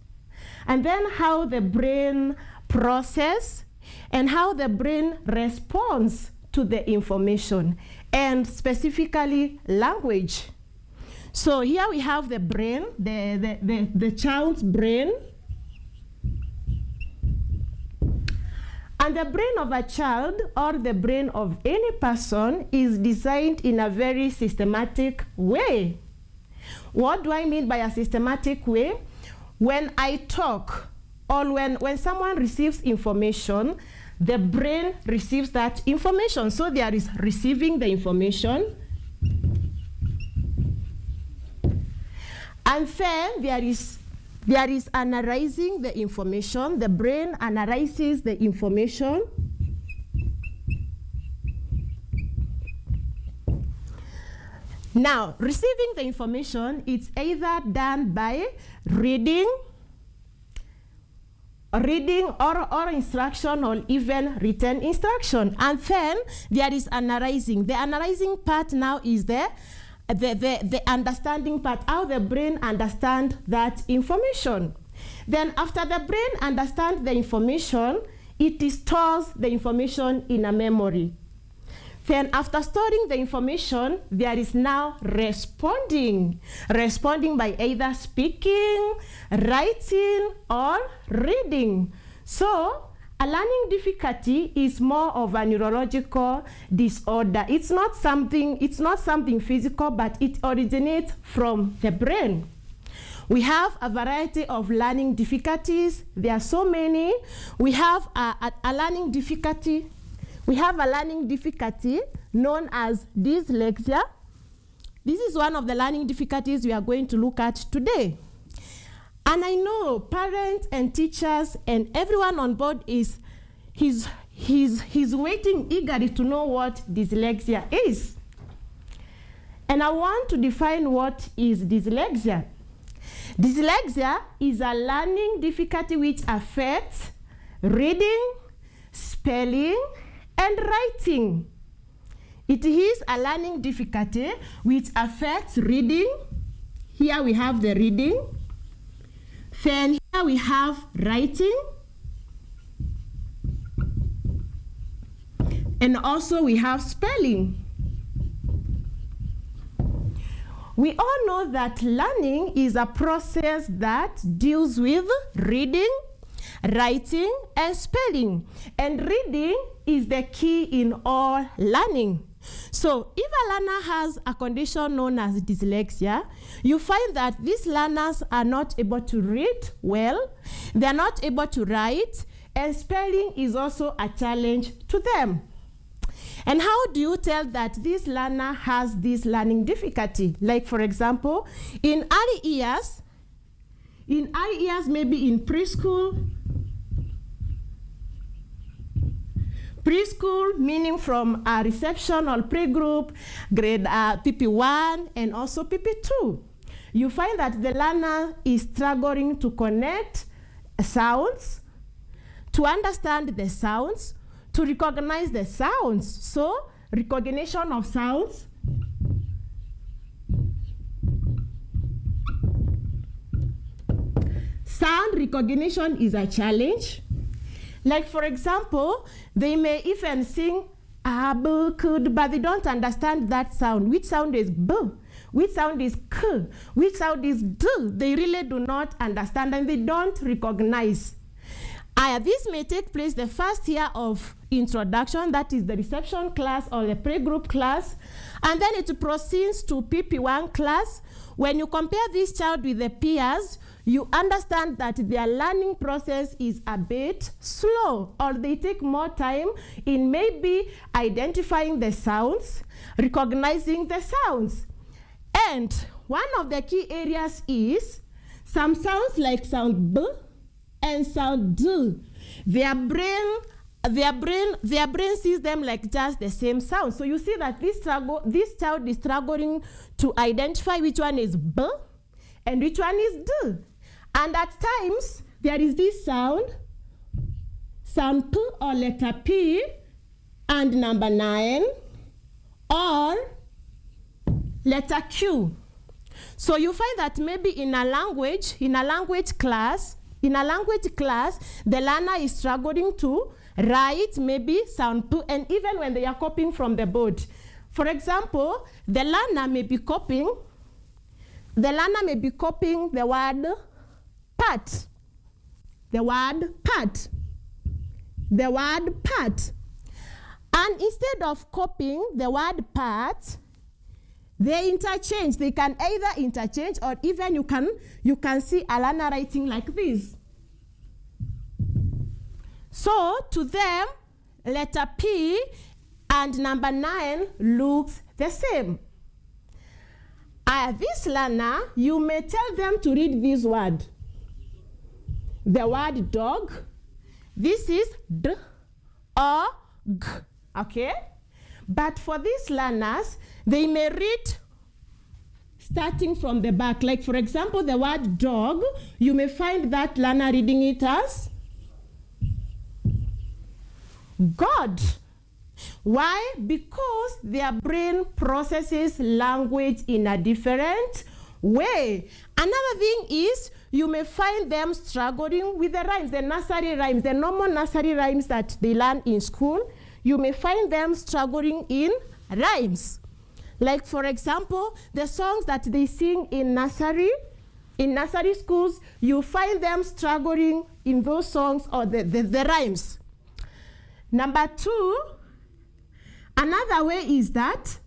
and then how the brain processes and how the brain responds to the information, and specifically language. So here we have the brain, the child's brain. And the brain of a child or the brain of any person is designed in a very systematic way. What do I mean by a systematic way? When I talk or when someone receives information, the brain receives that information. So there is receiving the information. And then there is analyzing the information. The brain analyzes the information. Now, receiving the information, it's either done by reading, or instruction, or even written instruction. And then there is analyzing. The analyzing part now is the understanding part, how the brain understands that information. Then after the brain understands the information, it stores the information in a memory. Then after storing the information, there is now responding. Responding by either speaking, writing, or reading. So a learning difficulty is more of a neurological disorder. It's not something physical, but it originates from the brain. We have a variety of learning difficulties. There are so many. We have a learning difficulty. We have a learning difficulty known as dyslexia. This is one of the learning difficulties we are going to look at today. And I know parents and teachers and everyone on board he's waiting eagerly to know what dyslexia is. And I want to define what is dyslexia. Dyslexia is a learning difficulty which affects reading, spelling, and writing. It is a learning difficulty which affects reading. Here we have the reading. Then here we have writing. And also we have spelling. We all know that learning is a process that deals with reading, writing, and spelling. And reading is the key in all learning. So if a learner has a condition known as dyslexia, you find that these learners are not able to read well, they're not able to write, and spelling is also a challenge to them. And how do you tell that this learner has this learning difficulty? Like, for example, in early years, maybe in preschool meaning from a reception or playgroup, grade PP1 and also PP2, you find that the learner is struggling to connect sounds, to understand the sounds, to recognize the sounds. So, recognition of sounds. Sound recognition is a challenge. Like, for example, they may even sing b, could, but they don't understand that sound. Which sound is b? Which sound is k? Which sound is d? They really do not understand and they don't recognize. This may take place the first year of introduction, that is the reception class or the playgroup class, and then it proceeds to PP1 class. When you compare this child with the peers, you understand that their learning process is a bit slow, or they take more time in maybe identifying the sounds, recognizing the sounds. And one of the key areas is some sounds like sound b and sound d. Their brain sees them like just the same sound. So you see that this child is struggling to identify which one is b and which one is d. And at times there is this sound P or letter P and number 9, or letter Q. So you find that maybe in a language class, the learner is struggling to write maybe sound P, and even when they are copying from the board. For example, the learner may be copying the word part. The word part. And instead of copying the word part, they interchange. They can either interchange, or even you can see a learner writing like this. So to them, letter P and number 9 looks the same. This learner, you may tell them to read this word. The word dog. This is D or G, okay? But for these learners, they may read starting from the back. Like for example, the word dog, you may find that learner reading it as God. Why? Because their brain processes language in a different way. Another thing is you may find them struggling with the rhymes, the nursery rhymes, the normal nursery rhymes that they learn in school. You may find them struggling in rhymes. Like for example, the songs that they sing in nursery schools, you find them struggling in those songs or the rhymes. Number two, another way is that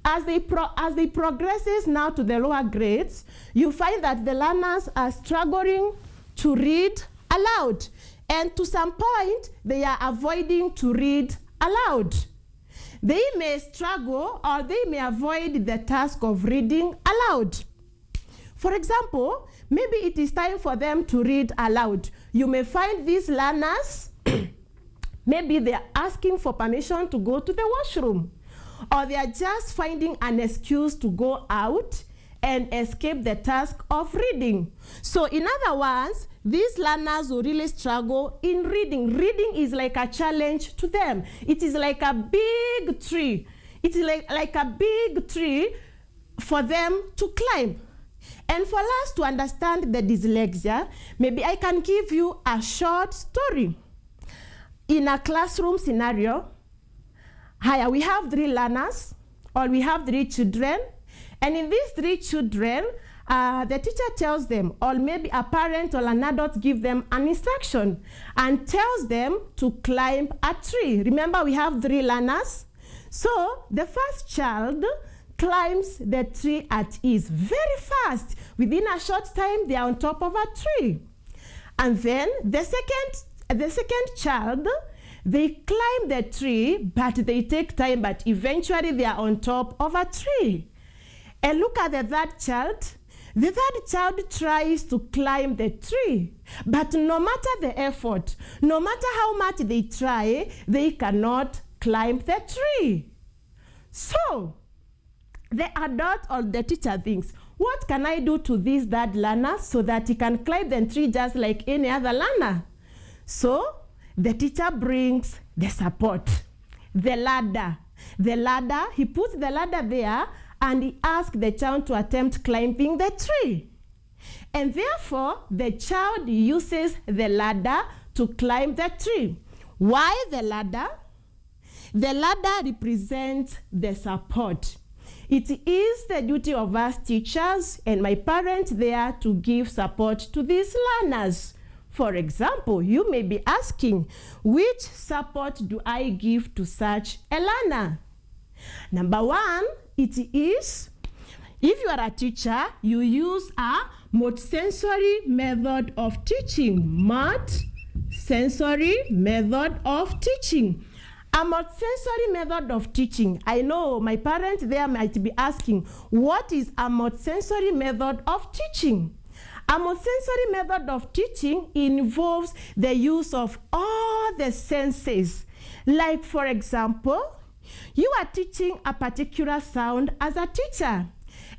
as they progresses now to the lower grades, you find that the learners are struggling to read aloud. And to some point, they are avoiding to read aloud. They may struggle or they may avoid the task of reading aloud. For example, maybe it is time for them to read aloud. You may find these learners, maybe they are asking for permission to go to the washroom, or they are just finding an excuse to go out and escape the task of reading. So in other words, these learners will really struggle in reading. Reading is like a challenge to them. It is like a big tree. It is like a big tree for them to climb. And for us to understand the dyslexia, maybe I can give you a short story. In a classroom scenario, here we have 3 learners, or we have 3 children, and in these 3 children, the teacher tells them, or maybe a parent or an adult give them an instruction and tells them to climb a tree. Remember, we have 3 learners. So the first child climbs the tree at ease, very fast. Within a short time, they are on top of a tree. And then the second child, they climb the tree, but they take time, but eventually they are on top of a tree. And look at the third child. The third child tries to climb the tree, but no matter the effort, no matter how much they try, they cannot climb the tree. So the adult or the teacher thinks, what can I do to this third learner so that he can climb the tree just like any other learner? So the teacher brings the support, the ladder. The ladder, he puts the ladder there and he asks the child to attempt climbing the tree. And therefore, the child uses the ladder to climb the tree. Why the ladder? The ladder represents the support. It is the duty of us teachers and my parents there to give support to these learners. For example, you may be asking, which support do I give to such a learner? Number 1, it is, if you are a teacher, you use a multi-sensory method of teaching. Multi-sensory method of teaching. A multi-sensory method of teaching. I know my parents there might be asking, what is a multi-sensory method of teaching? A multi-sensory method of teaching involves the use of all the senses. Like for example, you are teaching a particular sound as a teacher.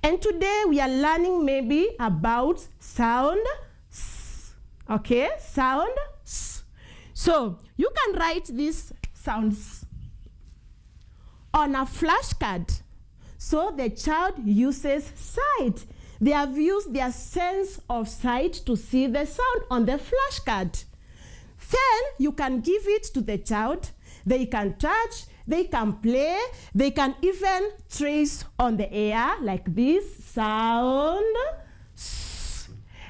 And today we are learning maybe about sound S. Okay, sound S. So you can write these sounds on a flashcard. So the child uses sight. They have used their sense of sight to see the sound on the flashcard. Then you can give it to the child. They can touch, they can play, they can even trace on the air like this, sound.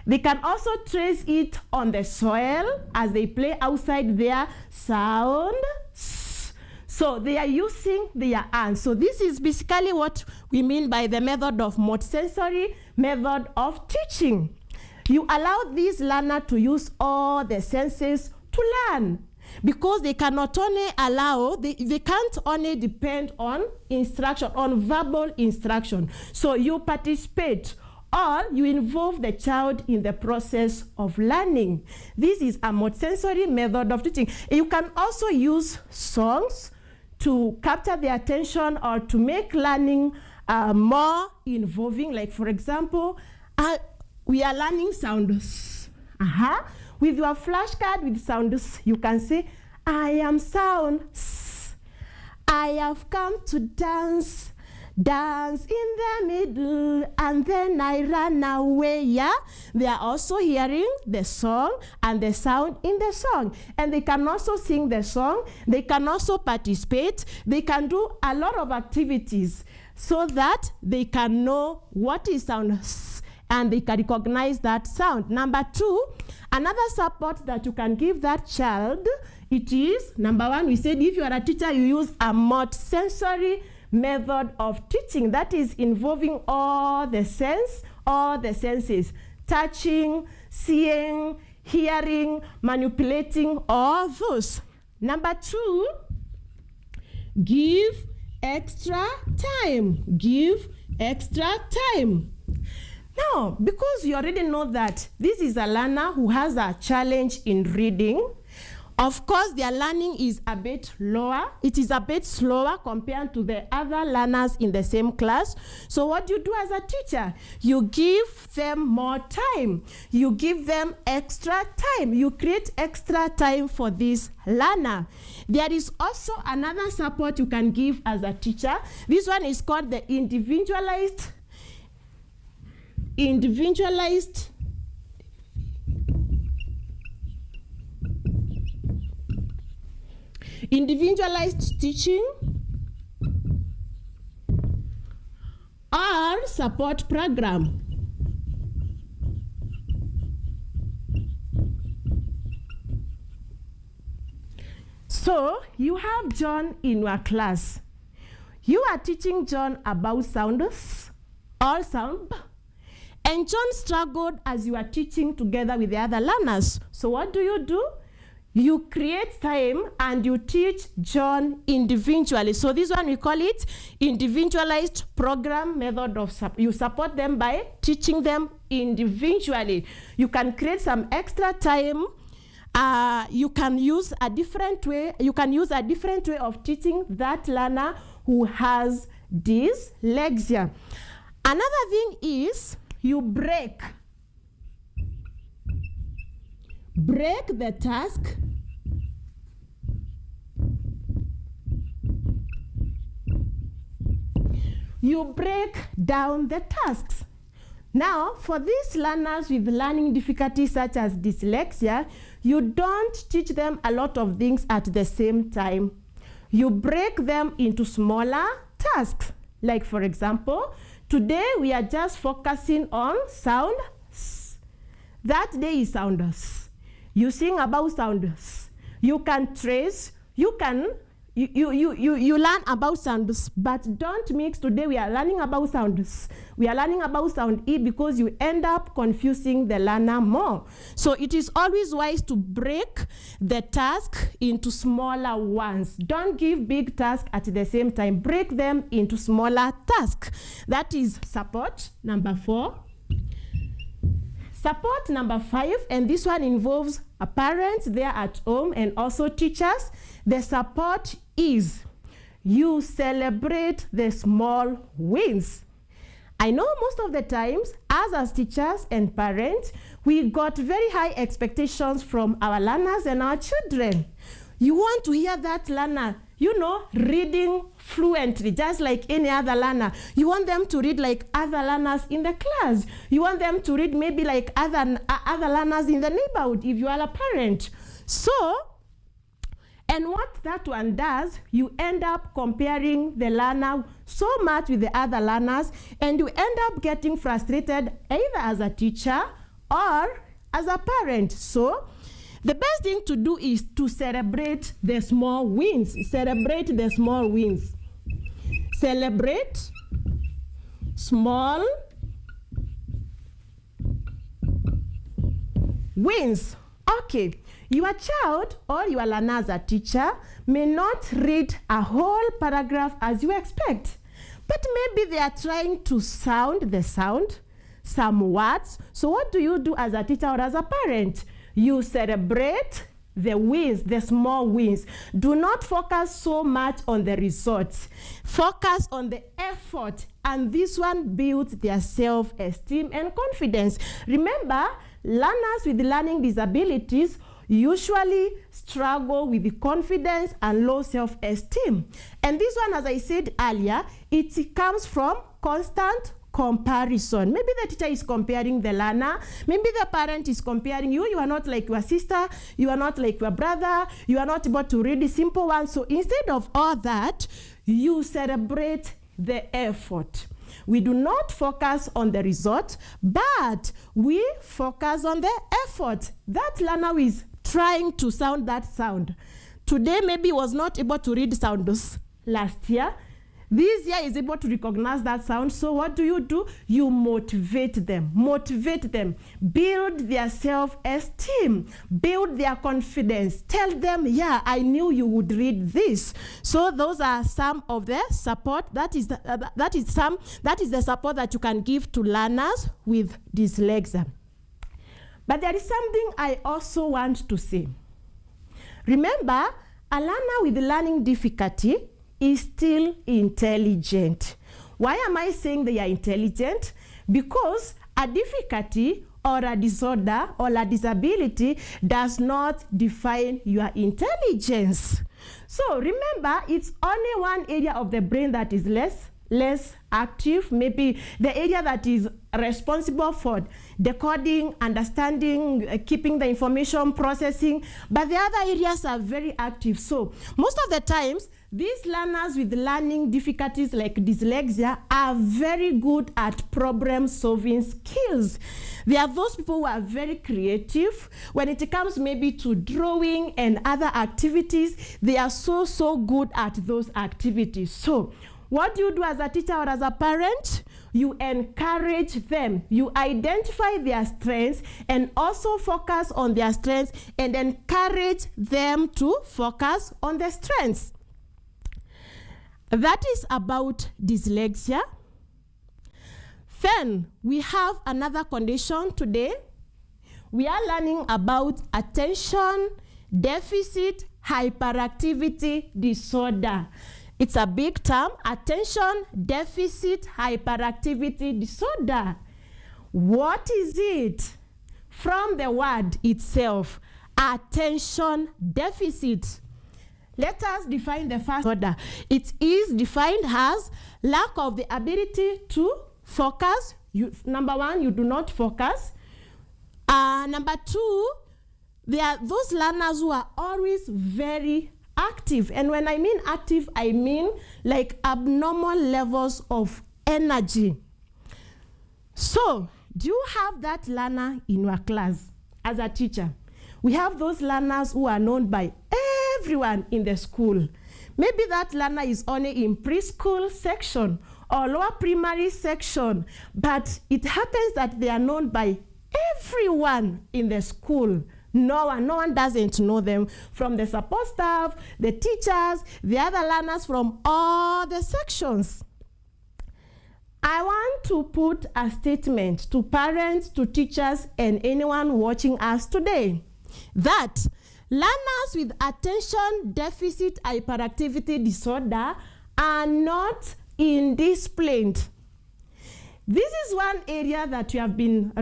They can also trace it on the soil as they play outside there, sound. So they are using their hands. So this is basically what we mean by the method of multisensory method of teaching. You allow these learners to use all the senses to learn, because they cannot only allow, they can't only depend on instruction, on verbal instruction. So you participate or you involve the child in the process of learning. This is a multisensory method of teaching. You can also use songs to capture their attention or to make learning more involving. Like for example, we are learning sounds. With your flashcard with sounds, you can say, I am sound. I have come to dance. Dance in the middle, and then I run away. Yeah, they are also hearing the song and the sound in the song, and they can also sing the song. They can also participate. They can do a lot of activities so that they can know what is sound and they can recognize that sound. Number 2, another support that you can give that child, it is, number 1, we said if you are a teacher, you use a multi-sensory method of teaching that is involving all the senses, touching, seeing, hearing, manipulating, all those. Number 2, give extra time. Give extra time. Now, because you already know that this is a learner who has a challenge in reading, of course, their learning is a bit lower. It is a bit slower compared to the other learners in the same class. So what you do as a teacher, you give them more time. You give them extra time. You create extra time for this learner. There is also another support you can give as a teacher. This one is called the individualized teaching or support program. So you have John in your class. You are teaching John about sounds, all sound, and John struggled as you are teaching together with the other learners. So what do? You create time and you teach John individually. So this one we call it individualized program method of support. You support them by teaching them individually. You can create some extra time. You can use a different way. You can use a different way of teaching that learner who has dyslexia. Another thing is you break the task. You break down the tasks. Now, for these learners with learning difficulties such as dyslexia, you don't teach them a lot of things at the same time. You break them into smaller tasks. Like, for example, today we are just focusing on sound. That day is sounds. You sing about sounds. You can trace. You learn about sounds, but don't mix. Today we are learning about sounds. We are learning about sound E because you end up confusing the learner more. So it is always wise to break the task into smaller ones. Don't give big tasks at the same time. Break them into smaller tasks. That is support, number 4. Support number 5, and this one involves parents there at home and also teachers. The support is you celebrate the small wins. I know most of the times, as teachers and parents, we got very high expectations from our learners and our children. You want to hear that learner, reading fluently, just like any other learner. You want them to read like other learners in the class. You want them to read maybe like other learners in the neighborhood if you are a parent. So, and what that one does, you end up comparing the learner so much with the other learners, and you end up getting frustrated either as a teacher or as a parent. So, the best thing to do is to celebrate the small wins. Celebrate the small wins. Celebrate small wins. Okay, your child or your learner as a teacher may not read a whole paragraph as you expect, but maybe they are trying to sound some words. So what do you do as a teacher or as a parent? You celebrate the wins, the small wins. Do not focus so much on the results. Focus on the effort, and this one builds their self-esteem and confidence. Remember, learners with learning disabilities usually struggle with the confidence and low self-esteem. And this one, as I said earlier, it comes from constant comparison. Maybe the teacher is comparing the learner. Maybe the parent is comparing you. You are not like your sister. You are not like your brother. You are not able to read the simple ones. So instead of all that, you celebrate the effort. We do not focus on the result, but we focus on the effort. That learner is trying to sound that sound. Today, maybe was not able to read sounds last year. This year is able to recognize that sound. So what do? You motivate them. Motivate them. Build their self-esteem. Build their confidence. Tell them, yeah, I knew you would read this. So those are some of the support. That is the support that you can give to learners with dyslexia. But there is something I also want to say. Remember, a learner with learning difficulty is still intelligent. Why am I saying they are intelligent? Because a difficulty or a disorder or a disability does not define your intelligence. So remember, it's only one area of the brain that is less active, maybe the area that is responsible for decoding, understanding, keeping the information, processing, but the other areas are very active. So most of the times, these learners with learning difficulties like dyslexia are very good at problem-solving skills. They are those people who are very creative. When it comes maybe to drawing and other activities, they are so good at those activities. So what do you do as a teacher or as a parent? You encourage them. You identify their strengths and also focus on their strengths and encourage them to focus on their strengths. That is about dyslexia. Then we have another condition today. We are learning about attention deficit hyperactivity disorder. It's a big term, attention deficit hyperactivity disorder. What is it? From the word itself, attention deficit. Let us define the first order. It is defined as lack of the ability to focus. Number one, you do not focus. Number two, there are those learners who are always very active. And when I mean active, I mean like abnormal levels of energy. So, do you have that learner in your class as a teacher? We have those learners who are known by everyone in the school. Maybe that learner is only in preschool section or lower primary section, but it happens that they are known by everyone in the school. No one doesn't know them, from the support staff, the teachers, the other learners from all the sections. I want to put a statement to parents, to teachers, and anyone watching us today that learners with attention deficit hyperactivity disorder are not indisciplined. This is one area that we have been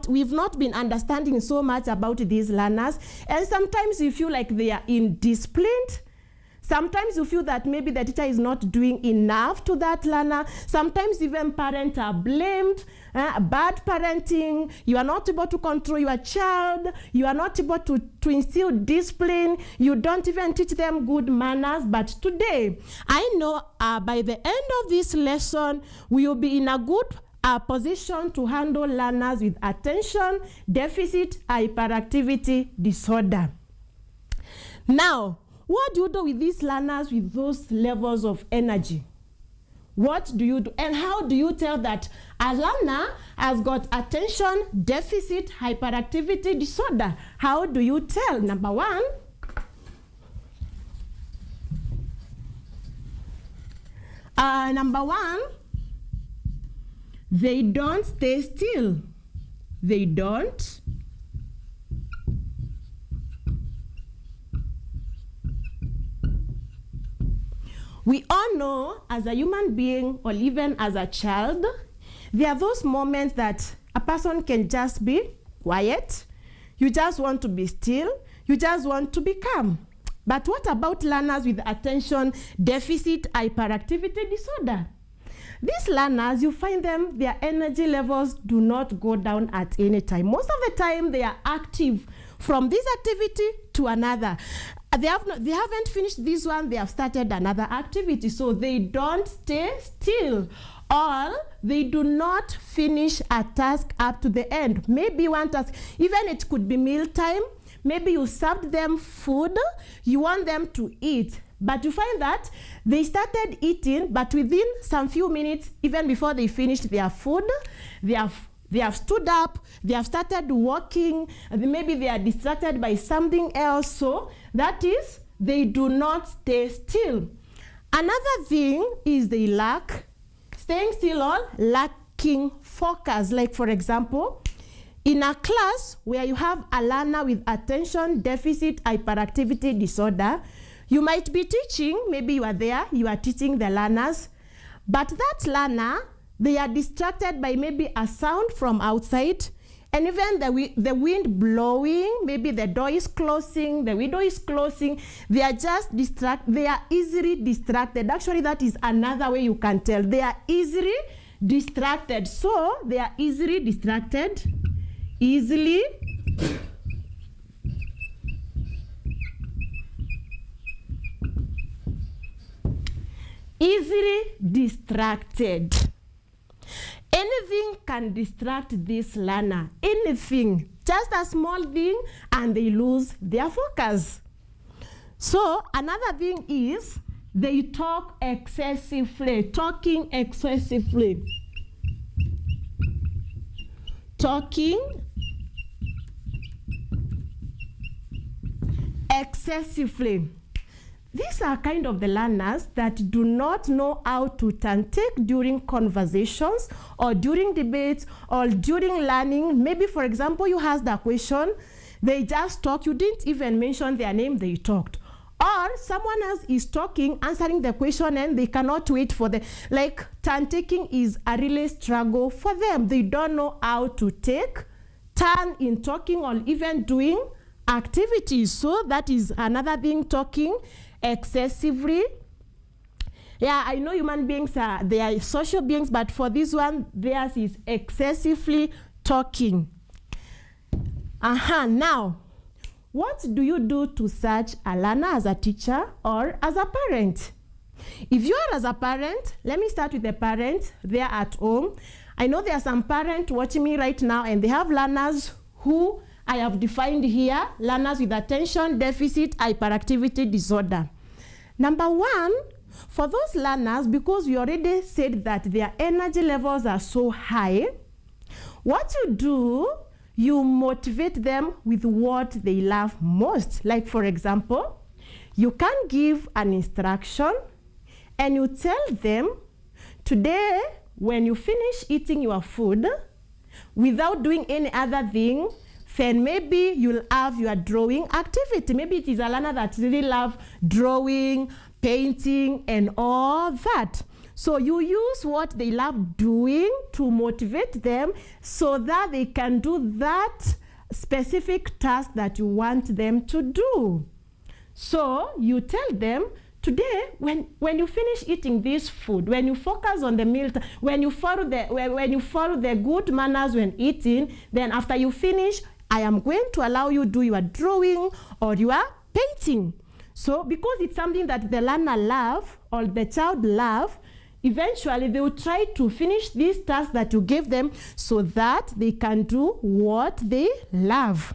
we've not been understanding so much about these learners, and sometimes you feel like they are indisciplined. Sometimes you feel that maybe the teacher is not doing enough to that learner. Sometimes even parents are blamed. Bad parenting. You are not able to control your child. You are not able to instill discipline. You don't even teach them good manners. But today, I know by the end of this lesson, we will be in a good position to handle learners with attention deficit hyperactivity disorder. Now, what do you do with these learners with those levels of energy? What do you do? And how do you tell that a learner has got attention deficit hyperactivity disorder? How do you tell? Number one, they don't stay still. They don't We all know as a human being or even as a child, there are those moments that a person can just be quiet. You just want to be still. You just want to be calm. But what about learners with attention deficit hyperactivity disorder? These learners, you find them, their energy levels do not go down at any time. Most of the time, they are active from this activity to another. They haven't finished this one, they have started another activity. So they don't stay still, or they do not finish a task up to the end. Maybe one task, even it could be mealtime. Maybe you served them food, you want them to eat. But you find that they started eating, but within some few minutes, even before they finished their food, they have stood up, they have started walking, maybe they are distracted by something else. So that is, they do not stay still. Another thing is they lack staying still or lacking focus. Like for example, in a class where you have a learner with attention deficit hyperactivity disorder, you might be teaching, maybe you are there, you are teaching the learners, but that learner, they are distracted by maybe a sound from outside, and even the wind blowing, maybe the door is closing, the window is closing, they are just distracted, they are easily distracted. Actually, that is another way you can tell. They are easily distracted. So, they are easily distracted, easily distracted. Anything can distract this learner. Anything, just a small thing, and they lose their focus. So another thing is they talk excessively, talking excessively. Talking excessively. These are kind of the learners that do not know how to take during conversations or during debates or during learning. Maybe, for example, you asked a question, they just talk, you didn't even mention their name, they talked. Or someone else is talking, answering the question, and they cannot wait for the, like, turn taking is a really struggle for them. They don't know how to take turn in talking or even doing activities. So that is another thing, talking excessively. Yeah, I know human beings they are social beings, but for this one, theirs is excessively talking. Now, what do you do to such a learner as a teacher or as a parent? If you are as a parent, let me start with the parent there at home. I know there are some parents watching me right now, and they have learners who I have defined here, learners with attention deficit hyperactivity disorder. Number one, for those learners, because we already said that their energy levels are so high, what you do, you motivate them with what they love most. Like for example, you can give an instruction and you tell them, today when you finish eating your food, without doing any other thing, then maybe you'll have your drawing activity. Maybe it is a learner that really loves drawing, painting, and all that. So you use what they love doing to motivate them so that they can do that specific task that you want them to do. So you tell them, today, when you finish eating this food, when you focus on the meal, when you follow the good manners when eating, then after you finish, I am going to allow you to do your drawing or your painting. So because it's something that the learner love or the child love, eventually they will try to finish this task that you gave them so that they can do what they love.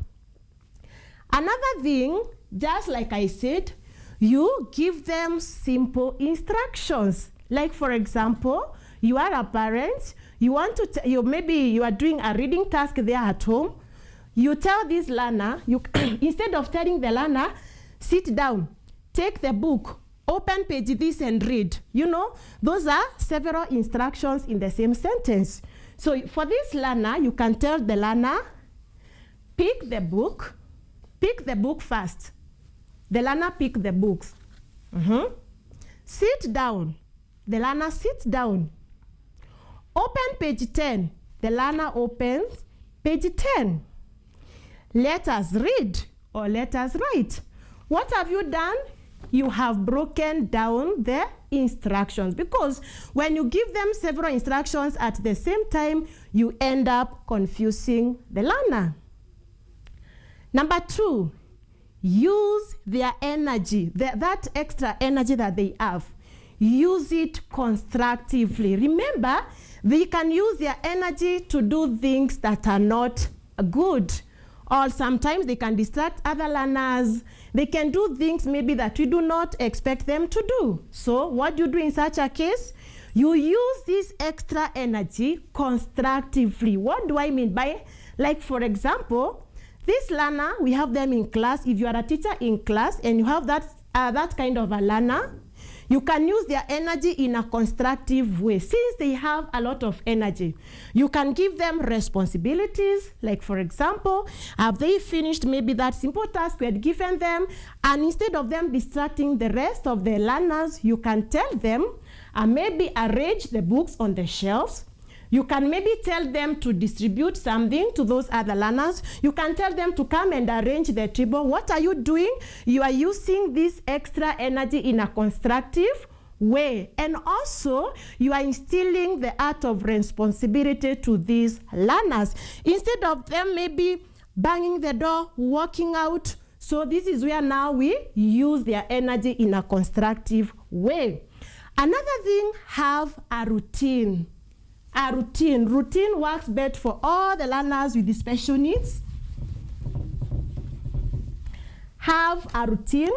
Another thing, just like I said, you give them simple instructions. Like for example, you are a parent, you want to, maybe you are doing a reading task there at home. You tell this learner, instead of telling the learner, sit down, take the book, open page this and read. You know, those are several instructions in the same sentence. So for this learner, you can tell the learner, pick the book first. The learner pick the books. Sit down. The learner sits down. Open page 10. The learner opens page 10. Let us read or let us write. What have you done? You have broken down the instructions, because when you give them several instructions at the same time, you end up confusing the learner. Number 2, use their energy, that extra energy that they have. Use it constructively. Remember, they can use their energy to do things that are not good. Or sometimes they can distract other learners. They can do things maybe that we do not expect them to do. So what do you do in such a case? You use this extra energy constructively. What do I mean by, like for example, this learner, we have them in class. If you are a teacher in class and you have that kind of a learner, you can use their energy in a constructive way. Since they have a lot of energy, you can give them responsibilities. Like for example, have they finished maybe that simple task we had given them? And instead of them distracting the rest of the learners, you can tell them, maybe arrange the books on the shelves. You can maybe tell them to distribute something to those other learners. You can tell them to come and arrange the table. What are you doing? You are using this extra energy in a constructive way. And also, you are instilling the art of responsibility to these learners. Instead of them maybe banging the door, walking out. So this is where now we use their energy in a constructive way. Another thing, have a routine. A routine. Routine works best for all the learners with the special needs. Have a routine.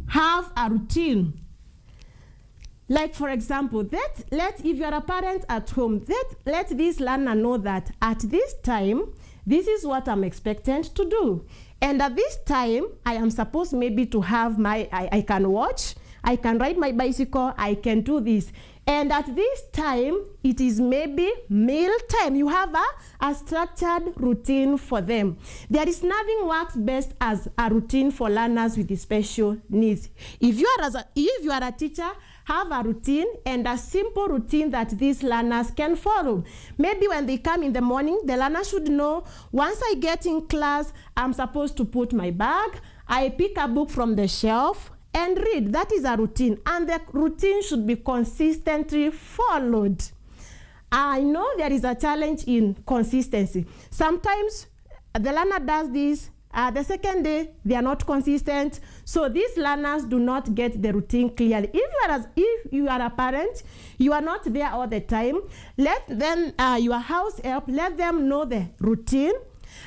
Have a routine. Like for example, if you are a parent at home, let this learner know that at this time, this is what I'm expected to do. And at this time, I am supposed maybe to have I can watch, I can ride my bicycle, I can do this. And at this time, it is maybe meal time. You have a structured routine for them. There is nothing works best as a routine for learners with special needs. If you are a teacher, have a routine, and a simple routine that these learners can follow. Maybe when they come in the morning, the learner should know, once I get in class, I'm supposed to put my bag, I pick a book from the shelf, and read. That is a routine, and the routine should be consistently followed. I know there is a challenge in consistency. Sometimes the learner does this, the second day they are not consistent, so these learners do not get the routine clearly. If you are a parent, you are not there all the time, let them, your house help, let them know the routine.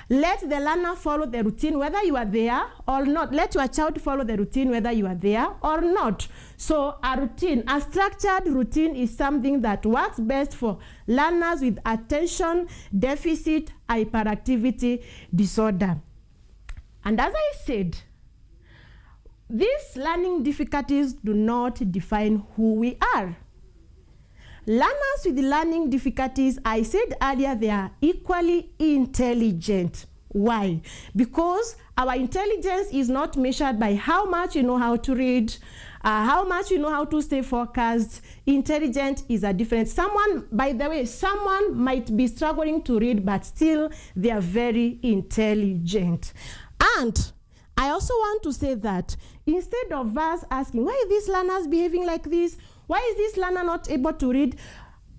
Let the learner follow the routine whether you are there or not. Let your child follow the routine whether you are there or not. So a routine, a structured routine is something that works best for learners with attention deficit hyperactivity disorder. And as I said, these learning difficulties do not define who we are. Learners with learning difficulties, I said earlier, they are equally intelligent. Why? Because our intelligence is not measured by how much you know how to read, how much you know how to stay focused. Intelligent is a different. Someone might be struggling to read, but still they are very intelligent. And I also want to say that instead of us asking, why are these learners behaving like this? Why is this learner not able to read?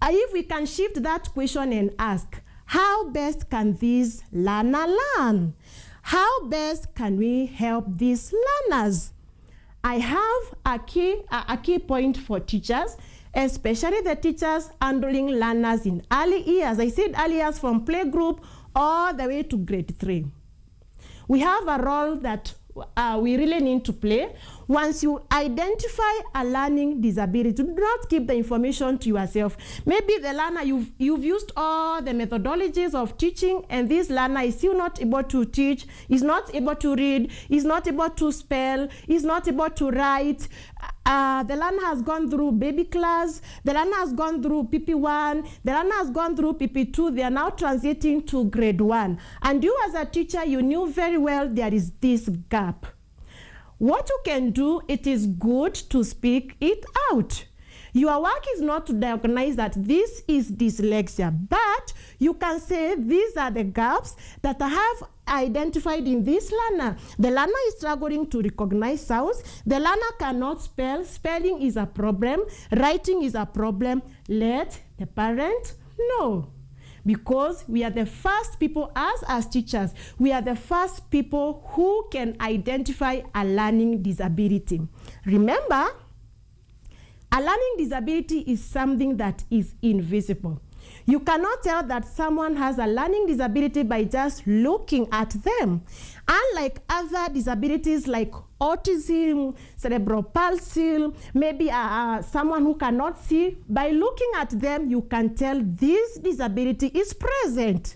If we can shift that question and ask, how best can this learner learn? How best can we help these learners? I have a key point for teachers, especially the teachers handling learners in early years. I said early years, from playgroup all the way to grade 3. We have a role that we really need to play. Once you identify a learning disability, do not keep the information to yourself. Maybe the learner, you've used all the methodologies of teaching, and this learner is still not able to teach, is not able to read, is not able to spell, is not able to write. The learner has gone through baby class, the learner has gone through PP1, the learner has gone through PP2, they are now transiting to grade 1. And you as a teacher, you knew very well there is this gap. What you can do, it is good to speak it out. Your work is not to diagnose that this is dyslexia, but you can say these are the gaps that I have identified in this learner. The learner is struggling to recognize sounds. The learner cannot spell. Spelling is a problem. Writing is a problem. Let the parent know. Because we are the first people, as teachers, we are the first people who can identify a learning disability. Remember, a learning disability is something that is invisible. You cannot tell that someone has a learning disability by just looking at them. Unlike other disabilities like autism, cerebral palsy, maybe someone who cannot see, by looking at them, you can tell this disability is present.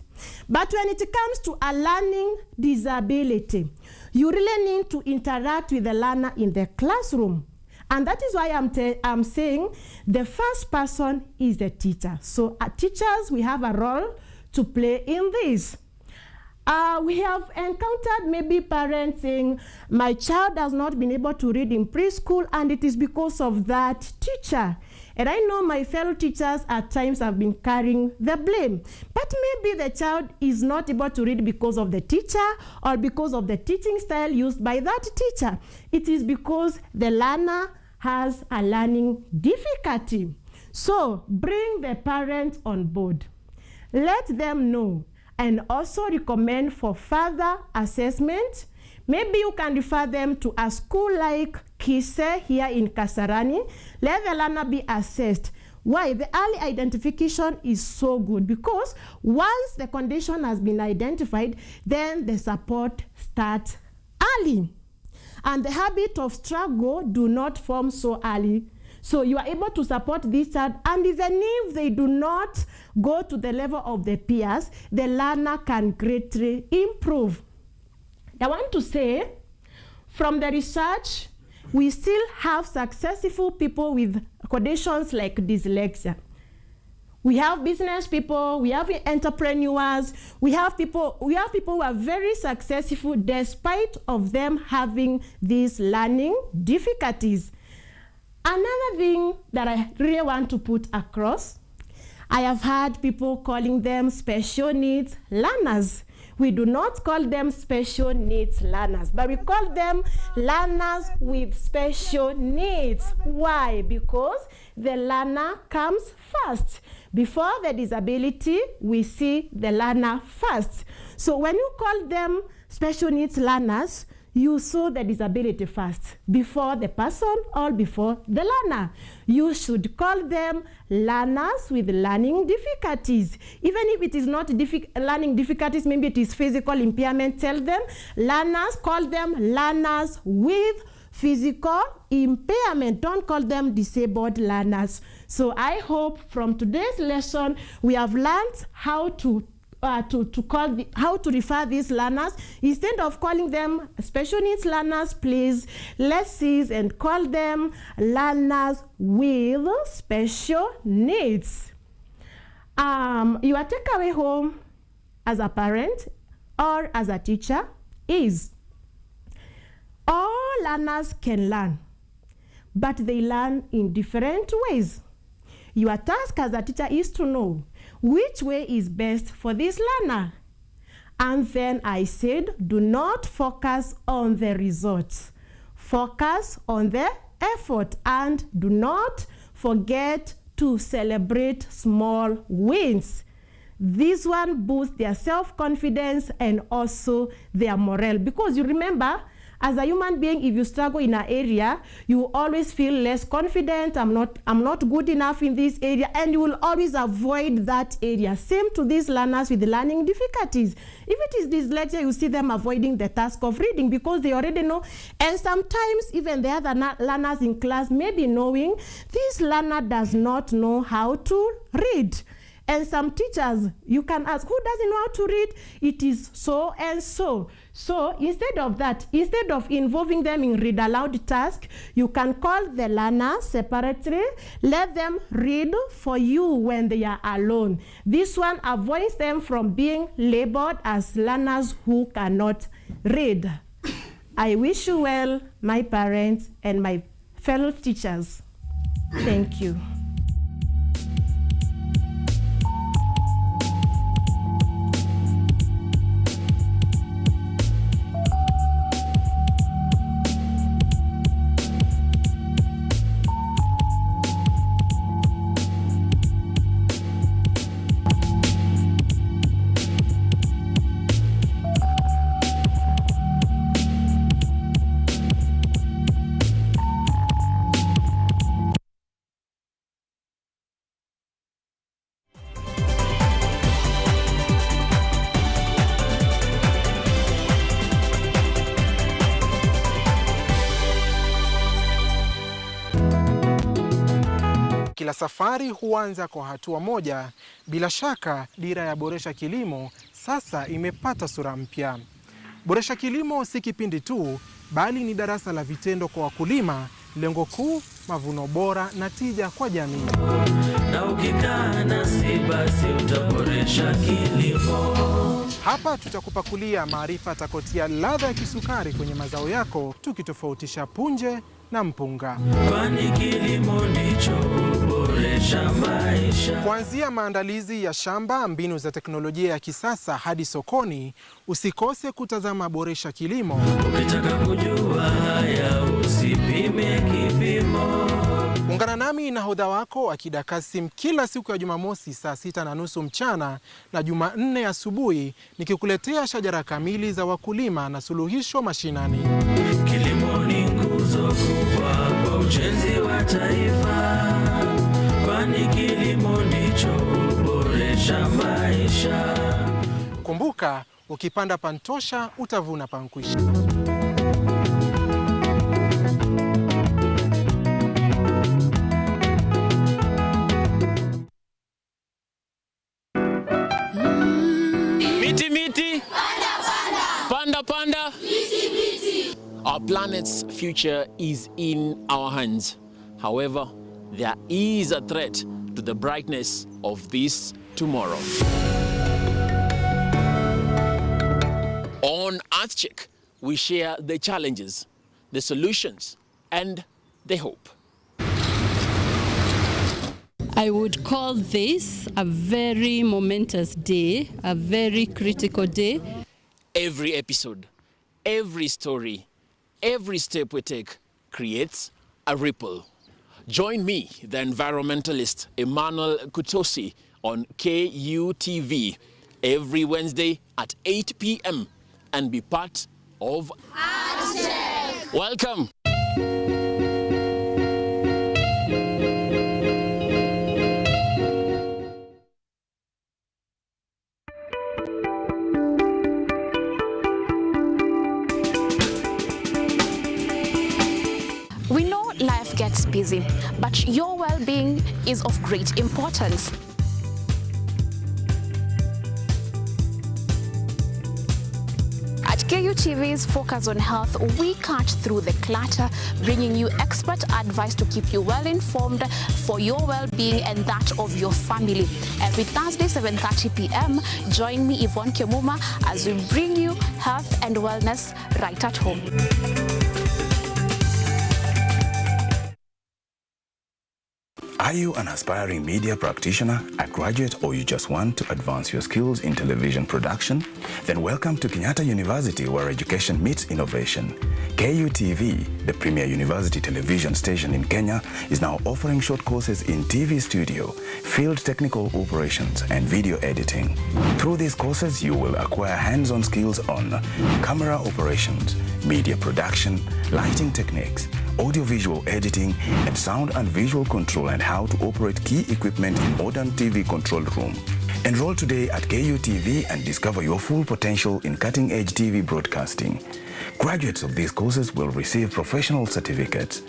But when it comes to a learning disability, you really need to interact with the learner in the classroom. And that is why I'm saying the first person is the teacher. So teachers, we have a role to play in this. We have encountered maybe parents saying, my child has not been able to read in preschool and it is because of that teacher. And I know my fellow teachers at times have been carrying the blame. But maybe the child is not able to read because of the teacher or because of the teaching style used by that teacher. It is because the learner has a learning difficulty. So bring the parents on board. Let them know and also recommend for further assessment. Maybe you can refer them to a school like Kise here in Kasarani. Let the learner be assessed. Why? The early identification is so good because once the condition has been identified, then the support starts early. And the habit of struggle do not form so early. So you are able to support this child, and even if they do not go to the level of the peers, the learner can greatly improve. I want to say, from the research, we still have successful people with conditions like dyslexia. We have business people, we have entrepreneurs, we have people who are very successful despite of them having these learning difficulties. Another thing that I really want to put across, I have heard people calling them special needs learners. We do not call them special needs learners, but we call them learners with special needs. Why? Because the learner comes first. Before the disability, we see the learner first. So when you call them special needs learners, you saw the disability first, before the person or before the learner. You should call them learners with learning difficulties. Even if it is not learning difficulties, maybe it is physical impairment, tell them learners, call them learners with physical impairment. Don't call them disabled learners. So I hope from today's lesson, we have learned how to refer these learners. Instead of calling them special needs learners, please let's cease and call them learners with special needs. Your takeaway home as a parent or as a teacher is all learners can learn, but they learn in different ways. Your task as a teacher is to know which way is best for this learner. And then I said, do not focus on the results. Focus on the effort and do not forget to celebrate small wins. This one boosts their self-confidence and also their morale. Because you remember, as a human being, if you struggle in an area, you always feel less confident. I'm not good enough in this area, and you will always avoid that area. Same to these learners with learning difficulties. If it is dyslexia, you see them avoiding the task of reading because they already know. And sometimes even the other learners in class may be knowing this learner does not know how to read. And some teachers, you can ask, who doesn't know how to read? It is so and so. So instead of that, instead of involving them in read aloud task, you can call the learner separately, let them read for you when they are alone. This one avoids them from being labeled as learners who cannot read. I wish you well, my parents and my fellow teachers. Thank you. Kila safari huanza kwa hatua moja. Bila shaka, dira ya Boresha Kilimo sasa imepata sura mpya. Boresha Kilimo si kipindi tu, bali ni darasa la vitendo kwa wakulima. Lengo kuu, mavuno bora na tija kwa jamii. Na ukikaa nasi basi utaboresha kilimo. Hapa tutakupakulia maarifa atakotia ladha ya kisukari kwenye mazao yako, tukitofautisha punje na mpunga. Kwani kilimo ndicho boresha maisha. Kuanzia maandalizi ya shamba, mbinu za teknolojia ya kisasa hadi sokoni, usikose kutazama Boresha Kilimo. Ukitaka kujua haya usipime kipimo. Ungana nami nahodha wako Akida Kasim kila siku ya Jumamosi saa 6:30 mchana na Jumanne asubuhi, nikikuletea shajara kamili za wakulima na suluhisho mashinani. Kilimo ni nguzo kubwa kwa ujenzi wa taifa, kwani kilimo ndicho boresha maisha. Kumbuka, ukipanda pantosha utavuna pankwisha. Miti miti, panda panda. Our planet's future is in our hands. However, there is a threat to the brightness of this tomorrow. On EarthCheck, we share the challenges, the solutions, and the hope. I would call this a very momentous day, a very critical day. Every episode, every story, every step we take creates a ripple. Join me, the environmentalist Emmanuel Kutosi, on KUTV every Wednesday at 8 p.m. and be part of EarthCheck. Welcome. We know life gets busy, but your well-being is of great importance. At KUTV's Focus on Health, we cut through the clutter, bringing you expert advice to keep you well informed for your well-being and that of your family. Every Thursday, 7:30 p.m., join me, Yvonne Kemuma, as we bring you health and wellness right at home. Are you an aspiring media practitioner, a graduate, or you just want to advance your skills in television production? Then welcome to Kenyatta University, where education meets innovation. KUTV, the premier university television station in Kenya, is now offering short courses in TV studio, field technical operations, and video editing. Through these courses, you will acquire hands-on skills on camera operations, media production, lighting techniques, audiovisual editing, and sound and visual control, and how to operate key equipment in modern TV control room. Enroll today at KUTV and discover your full potential in cutting-edge TV broadcasting. Graduates of these courses will receive professional certificates.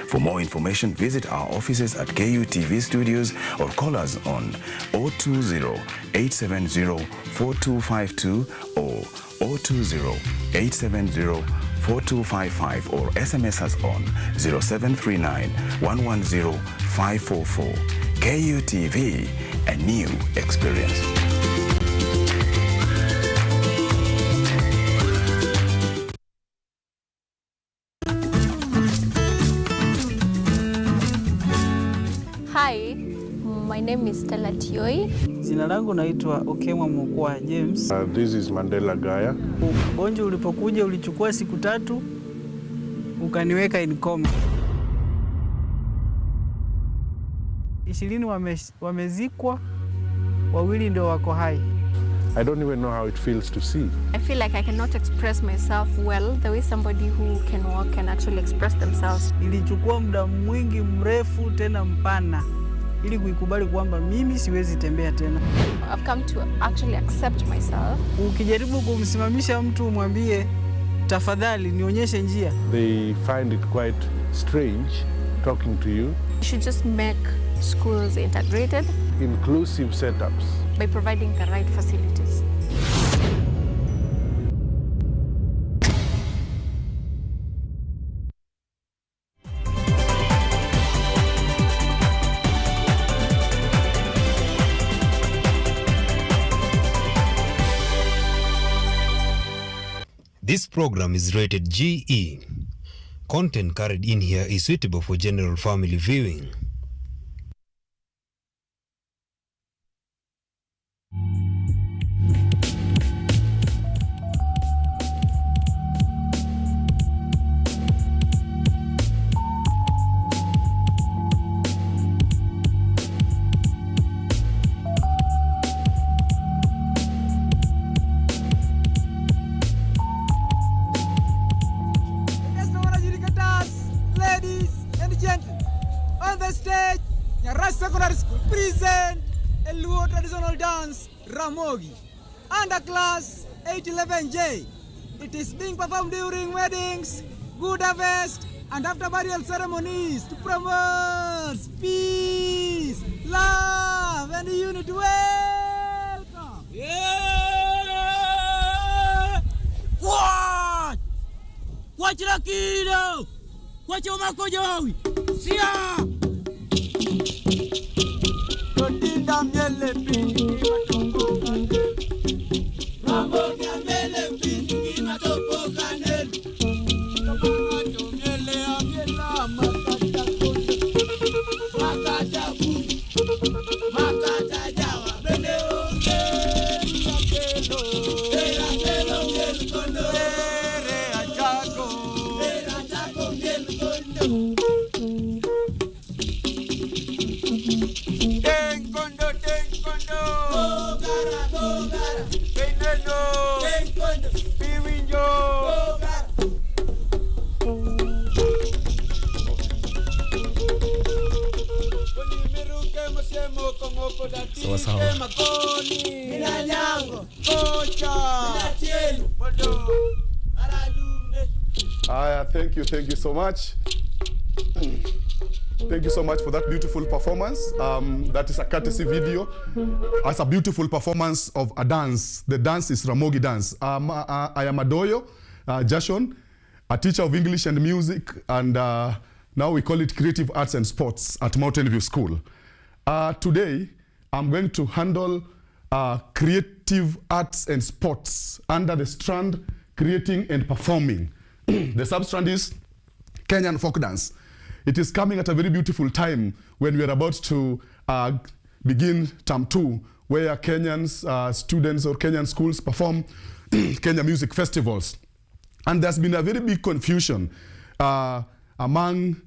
For more information, visit our offices at KUTV Studios or call us on 020-870-4252 or 020-870-4255 or SMS us on 0739-110-544. KUTV, a new experience. Hi, my name is Stella Tioi. Jina langu naitwa Okemwa Mukwa James. This is Mandela Gaya. Ugonjwa ulipokuja ulichukua siku 3 ukaniweka in coma. 20 wamezikwa, 2 ndio wako hai. I don't even know how it feels to see. I feel like I cannot express myself well the way somebody who can walk can actually express themselves. Ilichukua muda mwingi mrefu tena mpana ili kuikubali kwamba mimi siwezi tembea tena. I've come to actually accept myself. Ukijaribu kumsimamisha mtu umwambie tafadhali nionyeshe njia, They find it quite strange talking to you. You should just make schools integrated, Inclusive setups. by providing the right facilities. This program is rated GE. Content carried in here is suitable for general family viewing. Ladies and gentlemen, on the stage, Nyara Secondary School present a Luo traditional dance, Ramogi, under class 811J. It is being performed during weddings, good harvest, and after burial ceremonies to promote peace, love, and unity. Welcome! Yeah! What? Watch la kilo! Watch your makojawi! Sia! Rodinda miele pindi matopo Ramogi miele pindi matopo kaneli. Kabangato miele amiela makata kose Makata ku, makata jawa, bende onge. Era pelo miel kondo. Ere achako. Era achako miel kondo. Ten kondo. Gogara, gogara. Beneno. Ten kondo. Piwinjo. Gogara. Sawa sawa. Thank you so much. Thank you so much for that beautiful performance. That is a courtesy video. It's a beautiful performance of a dance. The dance is Ramogi dance. I am Adoyo Jashon, a teacher of English and music, and now we call it Creative Arts and Sports at Mountain View School. Today, I'm going to handle Creative Arts and Sports under the strand Creating and Performing. The sub-strand is Kenyan folk dance. It is coming at a very beautiful time when we are about to begin term 2, where Kenyans, students or Kenyan schools perform Kenya music festivals. And there's been a very big confusion among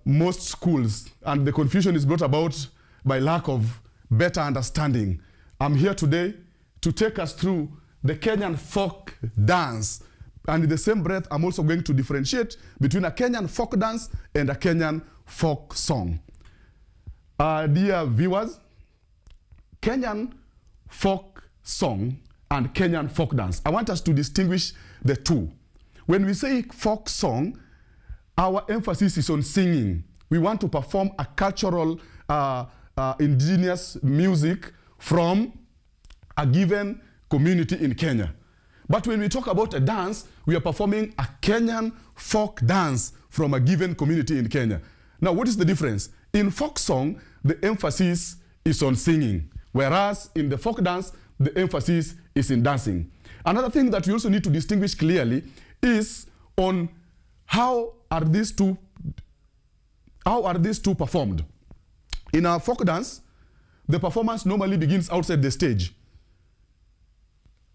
most schools, and the confusion is brought about by lack of better understanding. I'm here today to take us through the Kenyan folk dance. And in the same breath, I'm also going to differentiate between a Kenyan folk dance and a Kenyan folk song. Dear viewers, Kenyan folk song and Kenyan folk dance, I want us to distinguish the two. When we say folk song, our emphasis is on singing. We want to perform a cultural, indigenous music from a given community in Kenya. But when we talk about a dance, we are performing a Kenyan folk dance from a given community in Kenya. Now, what is the difference? In folk song, the emphasis is on singing, whereas in the folk dance, the emphasis is in dancing. Another thing that we also need to distinguish clearly is on how are these two performed. In a folk dance, the performance normally begins outside the stage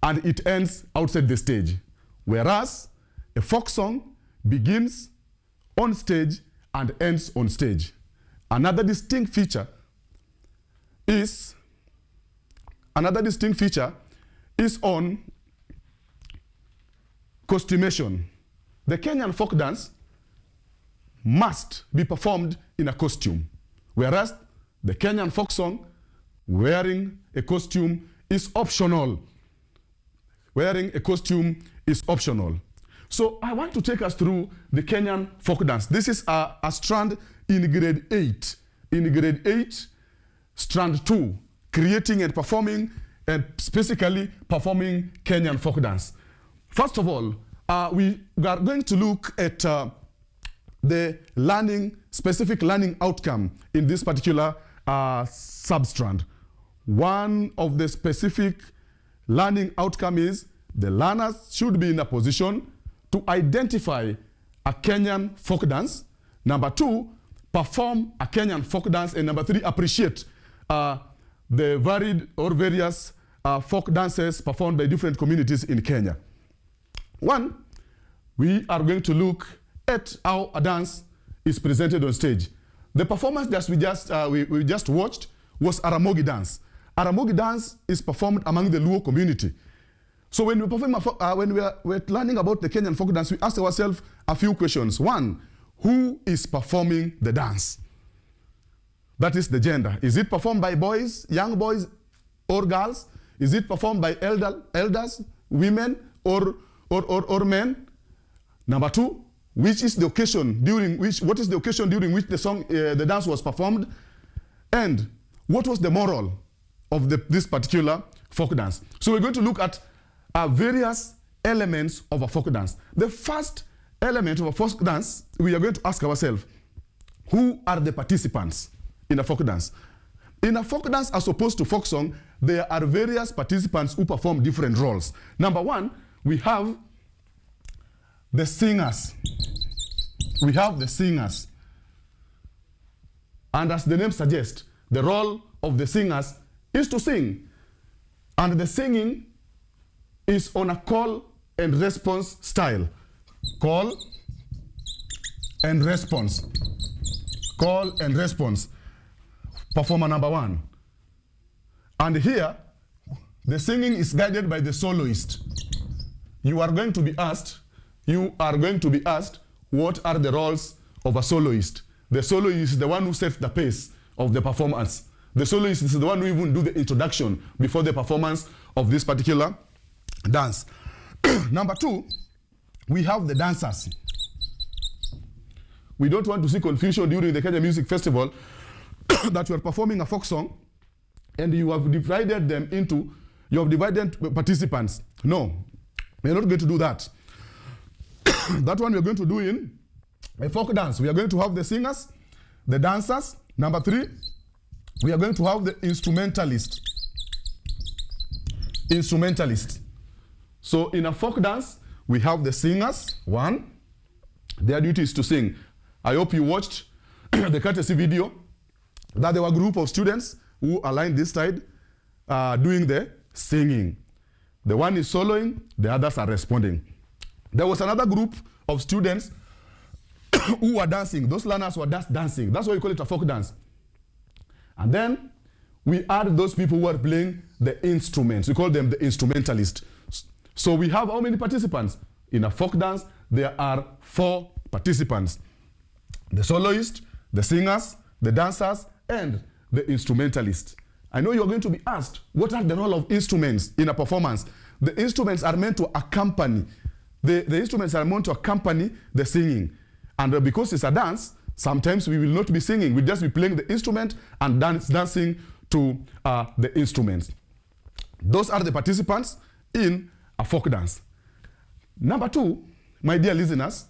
and it ends outside the stage. Whereas a folk song begins on stage and ends on stage. Another distinct feature is on costumation. The Kenyan folk dance must be performed in a costume, whereas the Kenyan folk song, wearing a costume is optional. Wearing a costume is optional. So I want to take us through the Kenyan folk dance. This is a strand in grade 8. In grade 8, strand 2, creating and performing, and specifically performing Kenyan folk dance. First of all, we are going to look at the specific learning outcome in this particular substrand. One of the specific learning outcome is the learners should be in a position to identify a Kenyan folk dance. Number 2, perform a Kenyan folk dance. And number 3, appreciate the varied or various folk dances performed by different communities in Kenya. 1, we are going to look at how a dance is presented on stage. The performance that we just watched was Aramogi dance. Aramogi dance is performed among the Luo community. So when we perform, we're learning about the Kenyan folk dance, we ask ourselves a few questions. 1, who is performing the dance? That is the gender. Is it performed by boys, young boys, or girls? Is it performed by elders, women, or men? Number 2, what is the occasion during which the dance was performed? And what was the moral of this particular folk dance? So we're going to look at various elements of a folk dance. The first element of a folk dance, we are going to ask ourselves, who are the participants in a folk dance? In a folk dance, as opposed to folk song, there are various participants who perform different roles. Number 1, we have the singers. We have the singers. And as the name suggests, the role of the singers is to sing. And the singing is on a call and response style. Call and response. Call and response. Performer number 1. And here, the singing is guided by the soloist. You are going to be asked, what are the roles of a soloist? The soloist is the one who sets the pace of the performance. The soloist is the one who even do the introduction before the performance of this particular dance. Number 2, we have the dancers. We don't want to see confusion during the Kenya Music Festival that you are performing a folk song and you have divided participants. No, we're not going to do that. That one we're going to do in a folk dance. We are going to have the singers, the dancers. Number 3, we are going to have the instrumentalist. So in a folk dance, we have the singers. 1, their duty is to sing. I hope you watched the courtesy video that there were a group of students who aligned this side doing the singing. The one is soloing, the others are responding. There was another group of students who were dancing. Those learners were just dancing. That's why we call it a folk dance. And then we add those people who are playing the instruments. We call them the instrumentalists. So we have how many participants? In a folk dance, there are 4 participants. The soloist, the singers, the dancers, and the instrumentalists. I know you're going to be asked, what are the role of instruments in a performance? The instruments are meant to accompany. The instruments are meant to accompany the singing. And because it's a dance, sometimes we will not be singing. We'll just be playing the instrument and dancing to the instruments. Those are the participants in a folk dance. Number 2, my dear listeners,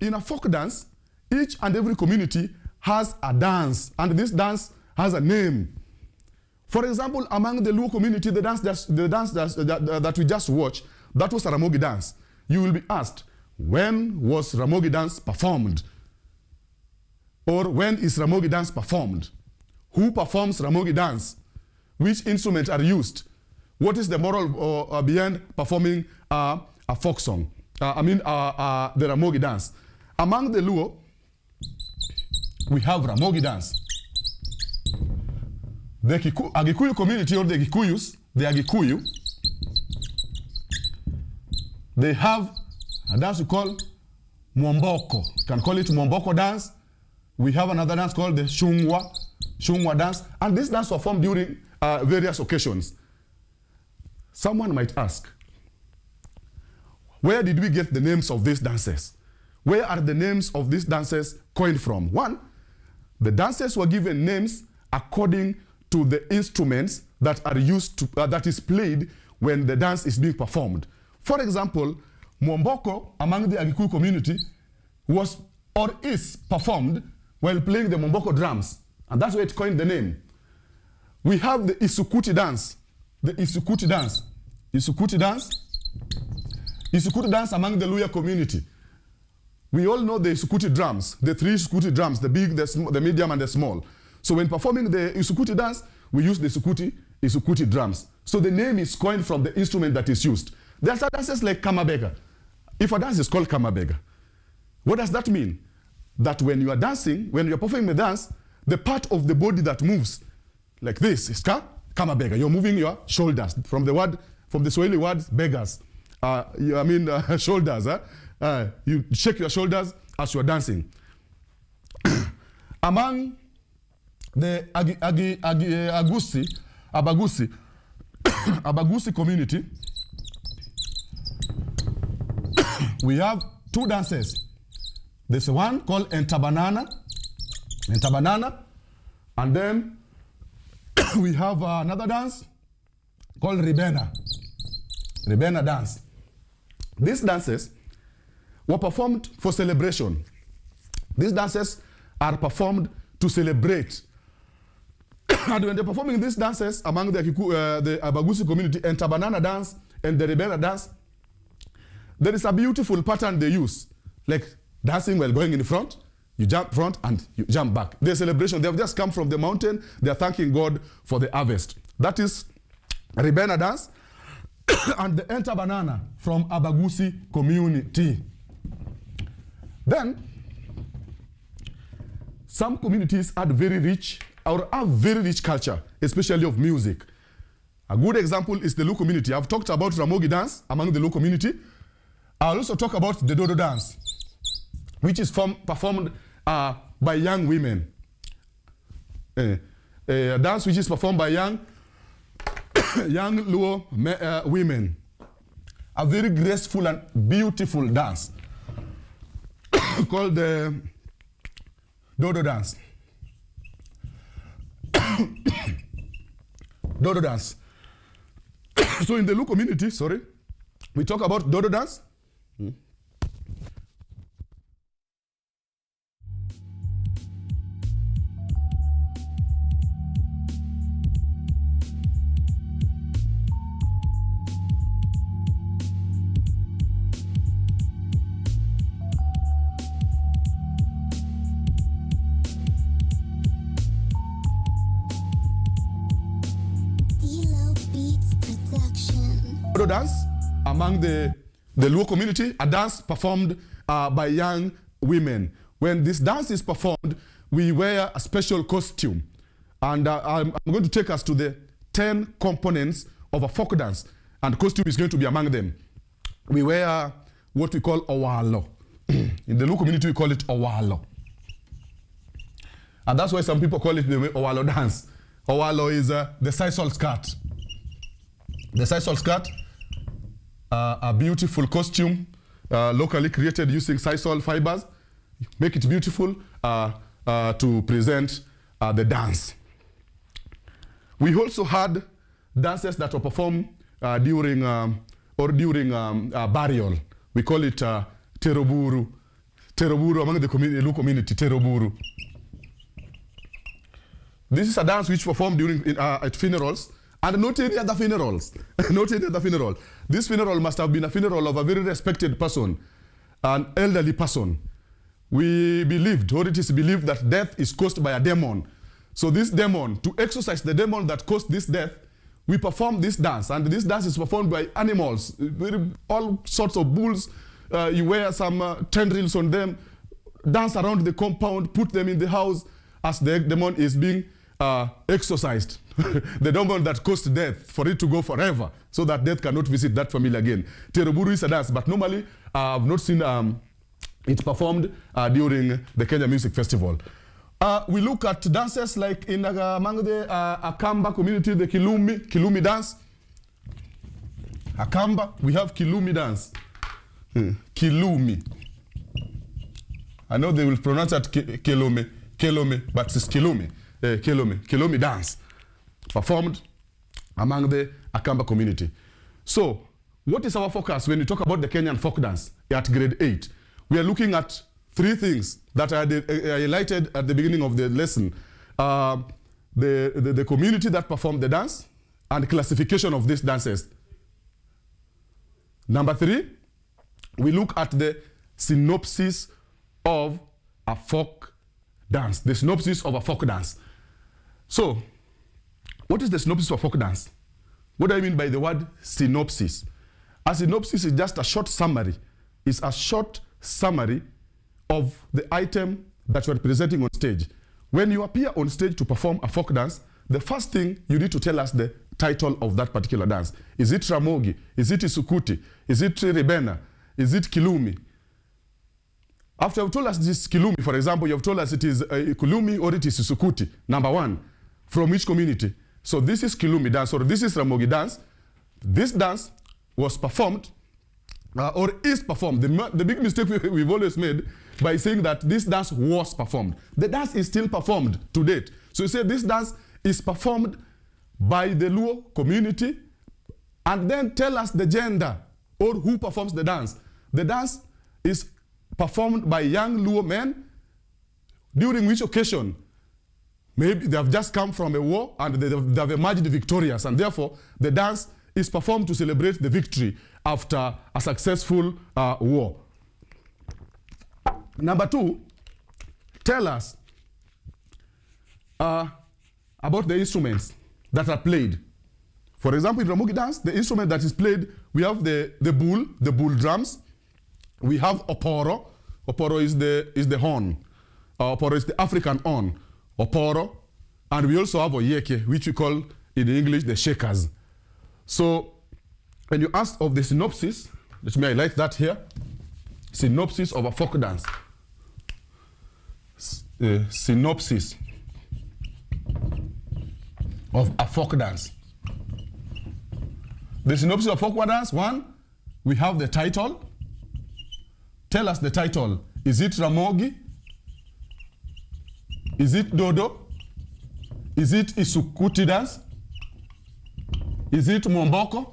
in a folk dance, each and every community has a dance, and this dance has a name. For example, among the Luo community, the dance that we just watched, that was a Ramogi dance. You will be asked, when was Ramogi dance performed? Or when is Ramogi dance performed? who performs Ramogi dance, which instruments are used, what is the moral behind performing a folk song, the Ramogi dance. Among the Luo, we have Ramogi dance. The Agikuyu community, or the Gikuyus, the Agikuyu, they have a dance we call Mwomboko. You can call it Mwomboko dance. We have another dance called the Shungwa dance. And this dance was performed during various occasions. Someone might ask, where did we get the names of these dances? Where are the names of these dances coined from? One, the dances were given names according to the instruments that are used to, that is played when the dance is being performed. For example, Mwomboko among the Agikuyu community was or is performed while playing the Mwomboko drums, and that's why it coined the name. We have the Isukuti dance. The Isukuti dance. Isukuti dance among the Luya community. We all know the Isukuti drums, the three Isukuti drums, the big, the medium, and the small. So when performing the Isukuti dance, we use the Isukuti drums. So the name is coined from the instrument that is used. There are dances like Kamabega. If a dance is called Kamabega, what does that mean? That when you are dancing, when you are performing the dance, the part of the body that moves like this is Kamabega. You're moving your shoulders from the Swahili word beggars. Shoulders. You shake your shoulders as you are dancing. Among the Abagusi community, we have two dances. There's one called Entabanana, and then we have another dance called Ribena dance. These dances were performed for celebration. These dances are performed to celebrate. And when they're performing these dances among the Abagusi community, Entabanana dance and the Ribena dance, there is a beautiful pattern they use, like dancing while going in the front, you jump front and you jump back. Their celebration, they have just come from the mountain, they are thanking God for the harvest. That is Ribena dance and the Enter Banana from Abagusi community. Then, some communities have very rich culture, especially of music. A good example is the Luo community. I've talked about Ramogi dance among the Luo community. I'll also talk about the Dodo dance, which is performed by young women. A dance which is performed by young Luo women. A very graceful and beautiful dance called the Dodo dance. Dodo dance. So in the Luo community, we talk about Dodo dance. Dodo dance among the Luo community, a dance performed by young women. When this dance is performed, we wear a special costume. And I'm going to take us to the 10 components of a folk dance. And costume is going to be among them. We wear what we call owalo. In the Luo community, we call it owalo. And that's why some people call it the owalo dance. Owalo is the sisal skirt. The sisal skirt, a beautiful costume locally created using sisal fibers. Make it beautiful to present the dance. We also had dances that were performed during burial. We call it teroburu. Teroburu among the Luo community, teroburu. This is a dance which performed during at funerals. And not any other funerals. Not any other funeral. This funeral must have been a funeral of a very respected person, an elderly person. We believed, or it is believed, that death is caused by a demon. So this demon, to exorcise the demon that caused this death, we perform this dance. And this dance is performed by animals, all sorts of bulls. You wear some tendrils on them, dance around the compound, put them in the house as the demon is being exorcised. The demon that caused death, for it to go forever, so that death cannot visit that family again. Teruburu is a dance, but normally I've not seen it performed during the Kenya Music Festival. We look at dances like in among the Akamba community, the Kilumi dance. Akamba, we have Kilumi dance. Kilumi. I know they will pronounce that Kelome, but it's Kilumi. Kilumi dance, performed among the Akamba community. So, what is our focus when we talk about the Kenyan folk dance at grade 8? We are looking at 3 things that I highlighted at the beginning of the lesson. The community that performed the dance and classification of these dances. Number 3, we look at the synopsis of a folk dance. The synopsis of a folk dance. So, what is the synopsis of folk dance? What do I mean by the word synopsis? A synopsis is just a short summary. It's a short summary of the item that you are presenting on stage. When you appear on stage to perform a folk dance, the first thing you need to tell us the title of that particular dance. Is it Ramogi? Is it Isukuti? Is it Rebena? Is it Kilumi? After you've told us this Kilumi, for example, you've told us it is Kilumi or it is Isukuti, number 1, from which community? So this is Kilumi dance or this is Ramogi dance. This dance was performed or is performed. The big mistake we've always made by saying that this dance was performed. The dance is still performed to date. So you say this dance is performed by the Luo community, and then tell us the gender or who performs the dance. The dance is performed by young Luo men, during which occasion maybe they have just come from a war and they have emerged victorious, and therefore the dance is performed to celebrate the victory after a successful war. Number 2, tell us about the instruments that are played. For example, in Ramogi dance, the instrument that is played, we have the bull drums. We have oporo. Oporo is the horn. Oporo is the African horn. Oporo. And we also have oyeke, which we call in English the shakers. So when you ask of the synopsis, let me highlight that here. Synopsis of a folk dance. Synopsis of a folk dance. The synopsis of folk dance, 1, we have the title. Tell us the title. Is it Ramogi? Is it Dodo? Is it Isukuti dance? Is it Momboko?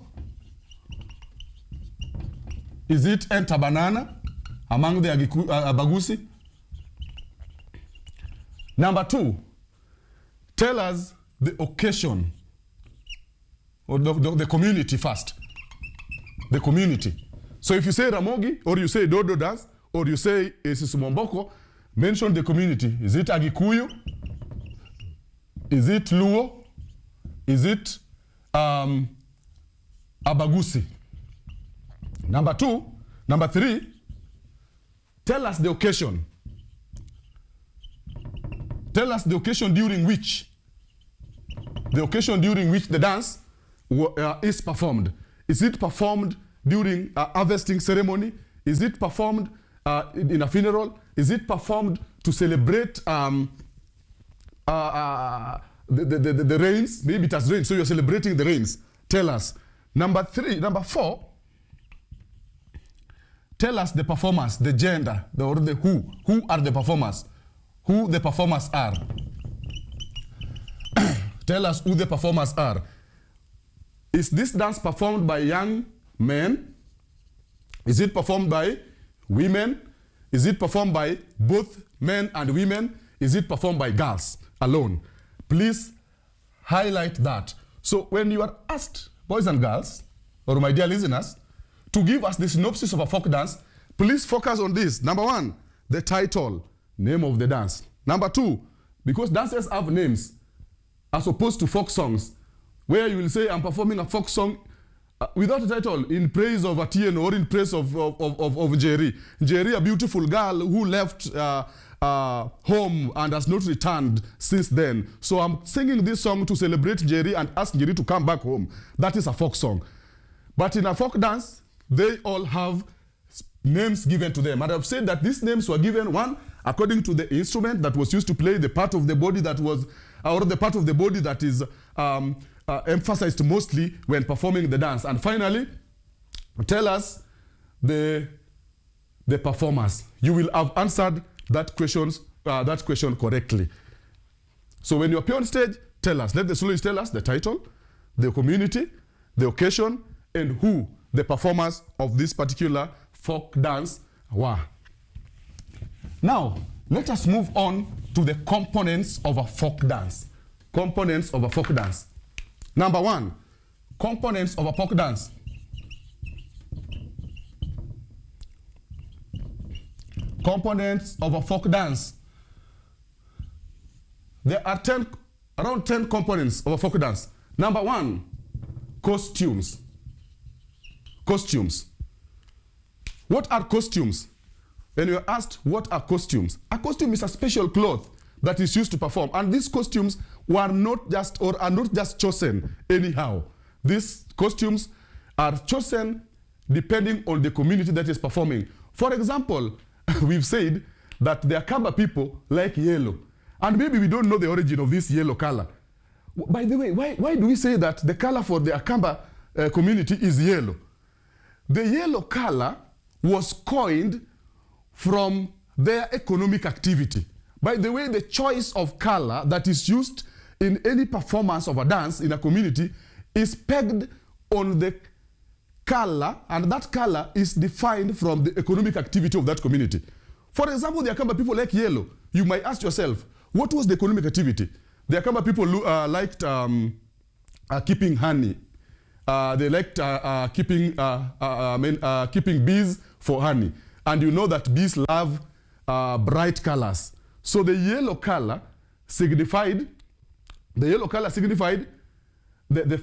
Is it Enta Banana among the Abagusi? Number 2, tell us the occasion, or the community first. The community. So if you say Ramogi, or you say Dodo dance, or you say Momboko, mention the community. Is it Agikuyu? Is it Luo? Is it Abagusi? Number 3, tell us the occasion. Tell us the occasion during which the dance is performed. Is it performed during a harvesting ceremony? Is it performed in a funeral? Is it performed to celebrate the rains? Maybe it has rained, so you're celebrating the rains. Tell us. Number 4, tell us the performers, the gender, or the who. Who are the performers? Who the performers are. Tell us who the performers are. Is this dance performed by young men? Is it performed by women? Is it performed by both men and women? Is it performed by girls alone? Please highlight that. So when you are asked, boys and girls, or my dear listeners, to give us the synopsis of a folk dance, please focus on this. Number 1, the title, name of the dance. Number 2, because dances have names, as opposed to folk songs, where you will say, I'm performing a folk song without a title, in praise of Atieno or in praise of Njeri. Njeri, a beautiful girl who left home and has not returned since then. So I'm singing this song to celebrate Njeri and ask Njeri to come back home. That is a folk song. But in a folk dance, they all have names given to them. And I've said that these names were given, one, according to the instrument that was used to play, the part of the body that was, or the part of the body that is emphasized mostly when performing the dance. And finally, tell us the performers. You will have answered that question correctly. So when you appear on stage, tell us. Let the soloist tell us the title, the community, the occasion, and who the performers of this particular folk dance were. Now, let us move on to the components of a folk dance. Components of a folk dance. Number one, components of a folk dance. Components of a folk dance. There are around 10 components of a folk dance. Number one, costumes. Costumes. What are costumes? When you are asked what are costumes, a costume is a special cloth that is used to perform, and these costumes are not just chosen anyhow. These costumes are chosen depending on the community that is performing. For example, we've said that the Akamba people like yellow, and maybe we don't know the origin of this yellow color. By the way, why do we say that the color for the Akamba community is yellow? The yellow color was coined from their economic activity. By the way, the choice of color that is used in any performance of a dance in a community is pegged on the color, and that color is defined from the economic activity of that community. For example, the Akamba people like yellow. You might ask yourself, what was the economic activity? The Akamba people liked keeping honey. They liked keeping bees for honey. And you know that bees love bright colors. So the yellow color signified the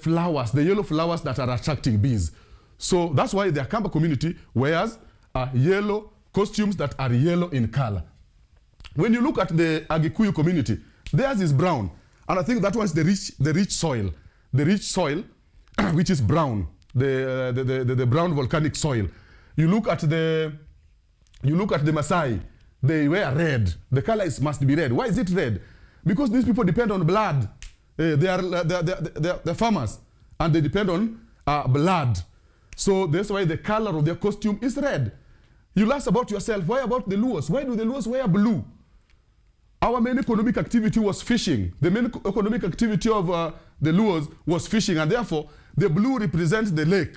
flowers, the yellow flowers that are attracting bees. So that's why the Akamba community wears yellow costumes that are yellow in color. When you look at the Agikuyu community, theirs is brown. And I think that was the rich soil. The rich soil, which is brown, the brown volcanic soil. You look at the Maasai, they wear red. The color must be red. Why is it red? Because these people depend on blood. They're farmers, and they depend on blood. So that's why the color of their costume is red. You'll ask about yourself, why about the Luos? Why do the Luos wear blue? Our main economic activity was fishing. The main economic activity of the Luos was fishing, and therefore the blue represents the lake.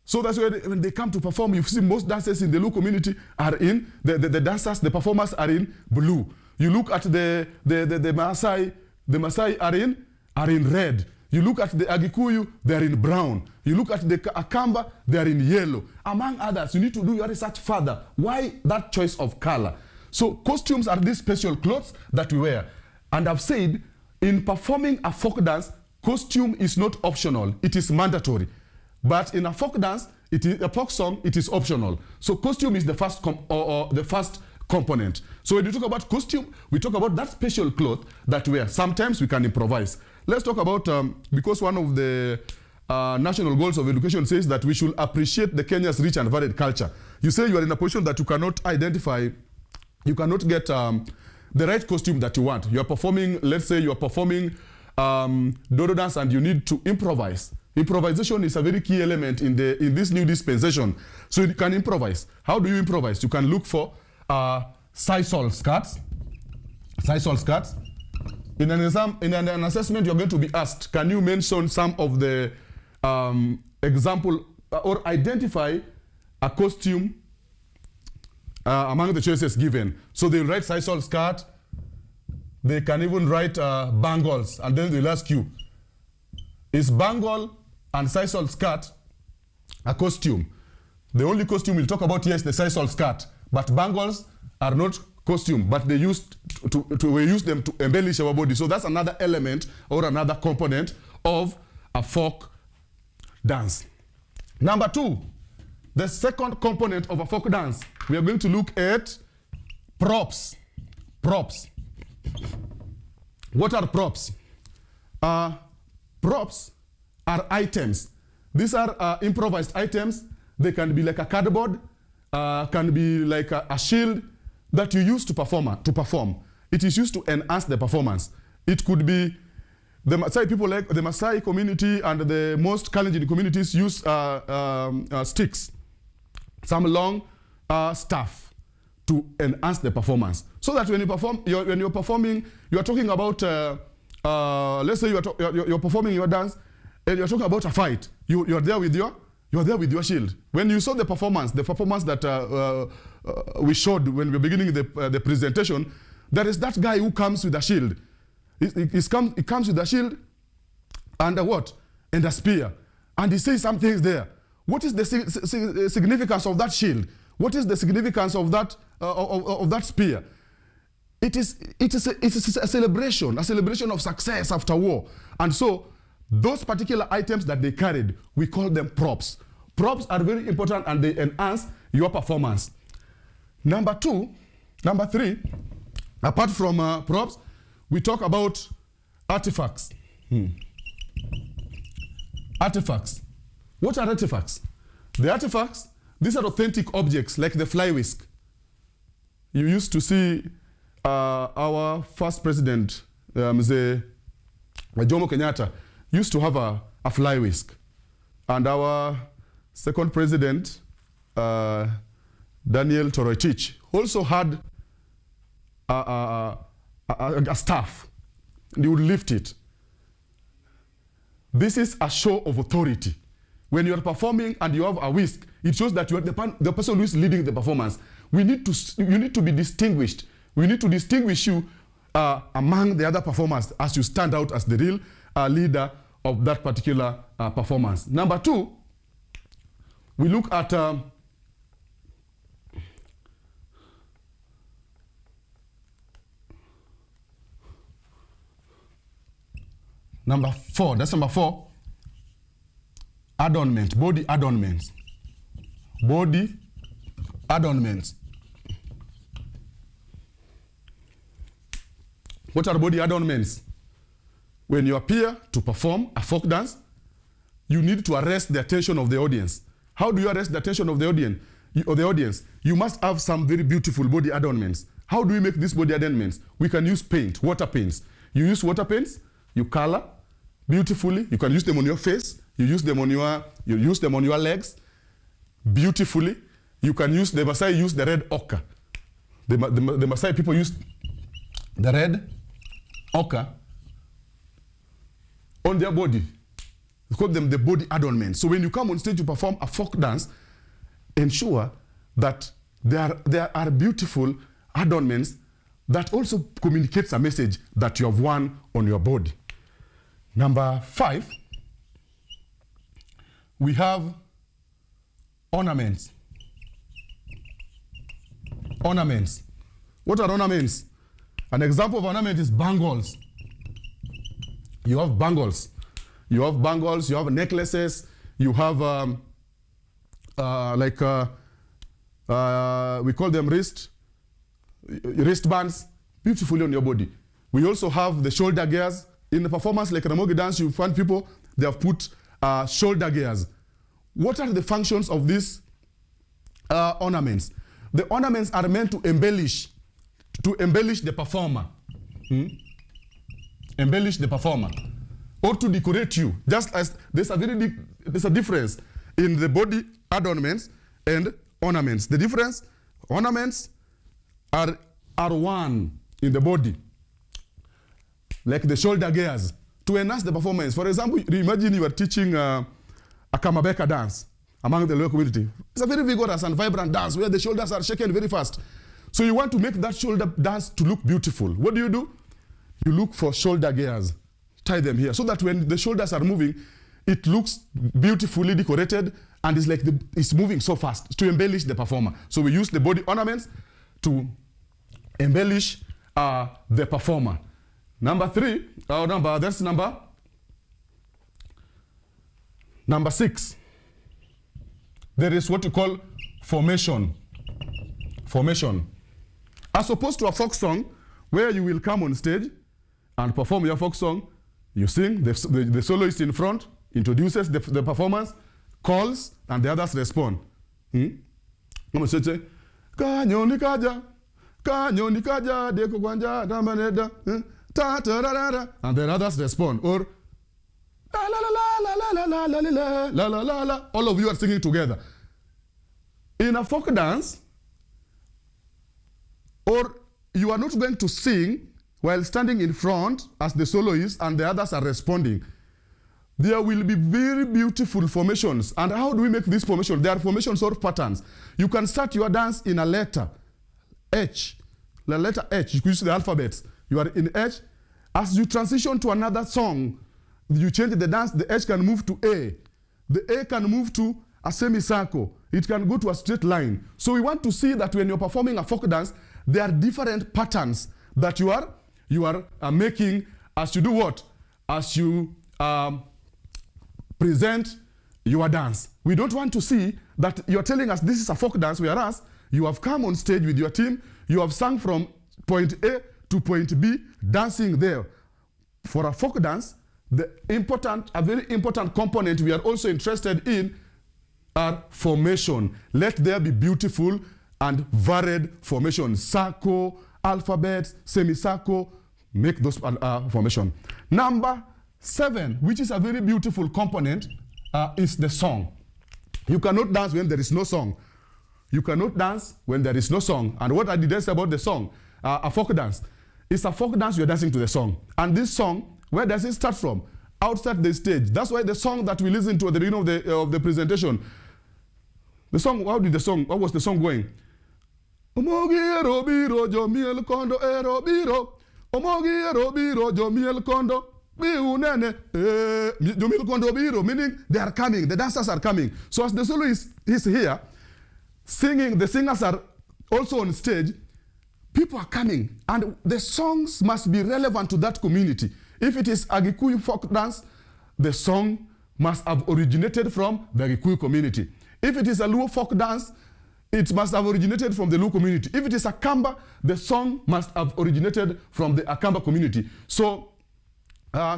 So that's why when they come to perform, you see most dancers in the Luo community are in, the dancers, the performers are in blue. You look at the Maasai are in red. You look at the Agikuyu, they're in brown. You look at the Akamba, they're in yellow. Among others, you need to do your research further. Why that choice of color? So costumes are these special clothes that we wear. And I've said, in performing a folk dance, costume is not optional, it is mandatory. But in a folk dance, a folk song, it is optional. So costume is the first component. So when you talk about costume, we talk about that special cloth that we wear. Sometimes we can improvise. Let's talk about, because one of the national goals of education says that we should appreciate the Kenya's rich and varied culture. You say you are in a position that you cannot identify, you cannot get the right costume that you want. You are performing, let's say you are performing dodo dance and you need to improvise. Improvisation is a very key element in this new dispensation. So you can improvise. How do you improvise? You can look for sisal skirts. Sisal skirts. In an assessment, you're going to be asked, can you mention some of the example or identify a costume among the choices given? So they'll write sisal skirt. They can even write bangles, and then they'll ask you, is bangle and sisal skirt a costume? The only costume we'll talk about here is the sisal skirt, but bangles are not costume, but we use them to embellish our body. So that's another element or another component of a folk dance. Number 2, the second component of a folk dance, we are going to look at props. Props. What are props? Props are items. These are improvised items. They can be like a cardboard, can be like a shield that you use to perform. It is used to enhance the performance. It could be the Maasai people, like the Maasai community and the most Kalenjin communities use sticks, some long staff to enhance the performance. So that when you perform, when you're performing, you are talking about, let's say you're performing your dance, and you're talking about a fight. You're there with your shield. When you saw the performance that we showed when we were beginning the presentation, there is that guy who comes with a shield. He comes with a shield and a what? And a spear. And he says some things there. What is the significance of that shield? What is the significance of that spear? It is a celebration of success after war. And so those particular items that they carried, we call them props. Props are very important and they enhance your performance. Number 3, apart from props, we talk about artifacts. Artifacts. What are artifacts? The artifacts, these are authentic objects like the fly whisk. You used to see our first president, Mzee Jomo Kenyatta, used to have a fly whisk. And our second president, Daniel Toroitich, also had a staff. And he would lift it. This is a show of authority. When you are performing and you have a whisk, it shows that you are the person who is leading the performance. You need to be distinguished. We need to distinguish you among the other performers as you stand out as the real leader of that particular performance. Number 2, we look at number 4. That's number 4. Adornment, body adornments. Body adornments. What are body adornments? When you appear to perform a folk dance, you need to arrest the attention of the audience. How do you arrest the attention of the audience? You must have some very beautiful body adornments. How do we make these body adornments? We can use paint, water paints. You use water paints, you color beautifully. You can use them on your face. You use them on your legs beautifully. You can use, the Maasai use the red ochre. The Maasai people use the red ochre on their body. We call them the body adornment. So when you come on stage to perform a folk dance, ensure that there are beautiful adornments that also communicates a message that you have worn on your body. Number 5, we have ornaments. Ornaments. What are ornaments? An example of ornament is bangles. You have bangles. You have bangles, you have necklaces, you have we call them wristbands, beautifully on your body. We also have the shoulder gears. In the performance like Ramogi dance, you find people, they have put shoulder gears. What are the functions of these ornaments? The ornaments are meant to embellish the performer. Embellish the performer. Or to decorate you. Just as there's a difference in the body adornments and ornaments. The difference, ornaments are worn in the body, like the shoulder gears, to enhance the performance. For example, imagine you are teaching a Kamabeka dance among the local community. It's a very vigorous and vibrant dance where the shoulders are shaken very fast. So you want to make that shoulder dance to look beautiful. What do? You look for shoulder gears. Tie them here so that when the shoulders are moving, it looks beautifully decorated and it's like it's moving so fast to embellish the performer. So we use the body ornaments to embellish the performer. Number 6. There is what you call formation. Formation. As opposed to a folk song where you will come on stage and perform your folk song, you sing, the soloist in front introduces the performance, calls, and the others respond. Kanyoni kaja, deko kwanja, damaneda, ta ta ra ra ra, and then others respond. Or la la la la la la la la la la la. All of you are singing together. In a folk dance, or you are not going to sing while standing in front as the soloist and the others are responding. There will be very beautiful formations. And how do we make this formation? There are formations or patterns. You can start your dance in a letter, H. The letter H, you use the alphabets. You are in H. As you transition to another song, you change the dance, the H can move to A. The A can move to a semicircle. It can go to a straight line. So we want to see that when you're performing a folk dance, there are different patterns that you are making as you do what? As you present your dance. We don't want to see that you're telling us this is a folk dance, whereas you have come on stage with your team, you have sung from point A to point B, dancing there. For a folk dance, a very important component we are also interested in are formation. Let there be beautiful and varied formation. Circle, alphabet, semicircle, make those formation. Number 7, which is a very beautiful component, is the song. You cannot dance when there is no song. You cannot dance when there is no song. And what I did say about the song, a folk dance. It's a folk dance, you're dancing to the song. And this song, where does it start from? Outside the stage. That's why the song that we listened to at the beginning of the presentation, the song, what was the song going? Omogi ero biro jomiel kondo ero biro. Omogi ero biro jomiel kondo biunene jomiel kondo biro, meaning they are coming, the dancers are coming. So as the solo is here singing, the singers are also on stage, people are coming, and the songs must be relevant to that community. If it is a Gikuyu folk dance, the song must have originated from the Gikuyu community. If it is a Luo folk dance, it must have originated from the Luo community. If it is a Kamba, the song must have originated from the Akamba community. So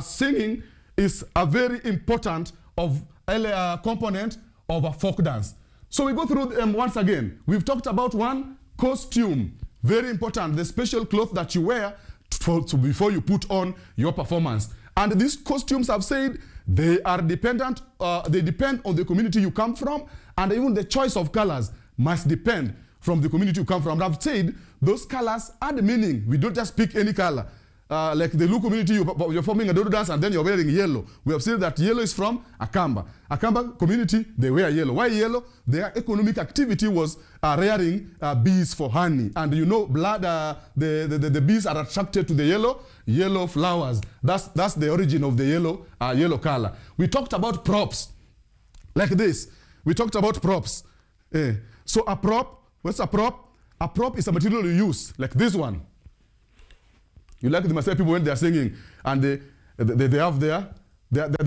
singing is a very important component of a folk dance. So we go through them once again. We've talked about one, costume. Very important, the special cloth that you wear before you put on your performance. And these costumes, I've said, they depend on the community you come from, and even the choice of colors must depend from the community you come from. And I've said those colors add meaning. We don't just pick any color. Like the Luo community, you're forming a dodo dance and then you're wearing yellow. We have said that yellow is from Akamba. Akamba community, they wear yellow. Why yellow? Their economic activity was rearing bees for honey. And you know, the bees are attracted to the yellow flowers. That's the origin of the yellow color. We talked about props, like this. We talked about props. So a prop, what's a prop? A prop is a material you use, like this one. You like the Maasai people when they are singing and they have their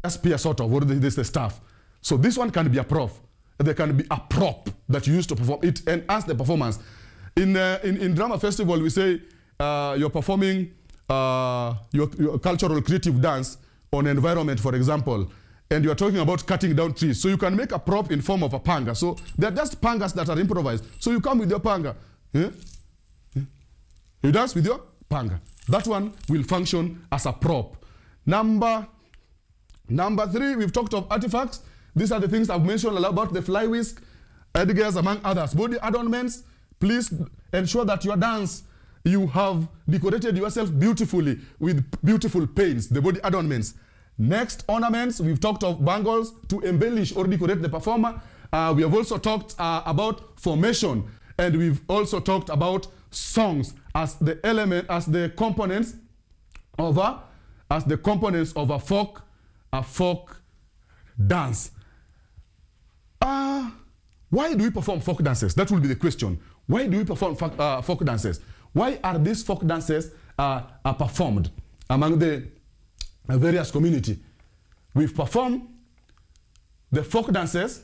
spear sort of, or this the staff. So this one can be a prop. There can be a prop that you use to perform. It enhances the performance. In drama festival, we say you're performing your cultural creative dance on environment, for example, and you are talking about cutting down trees. So you can make a prop in form of a panga. So they're just pangas that are improvised. So you come with your panga. You dance with your panga. That one will function as a prop. Number 3, we've talked of artifacts. These are the things I've mentioned about the fly whisk, headgears, among others. Body adornments, please ensure that your dance, you have decorated yourself beautifully with beautiful paints, the body adornments. Next, ornaments. We've talked of bangles to embellish or decorate the performer. We have also talked about formation, and we've also talked about songs as the components of a folk dance. Why do we perform folk dances? That will be the question. Why do we perform folk dances? why are these folk dances are performed among the various community? We've performed the folk dances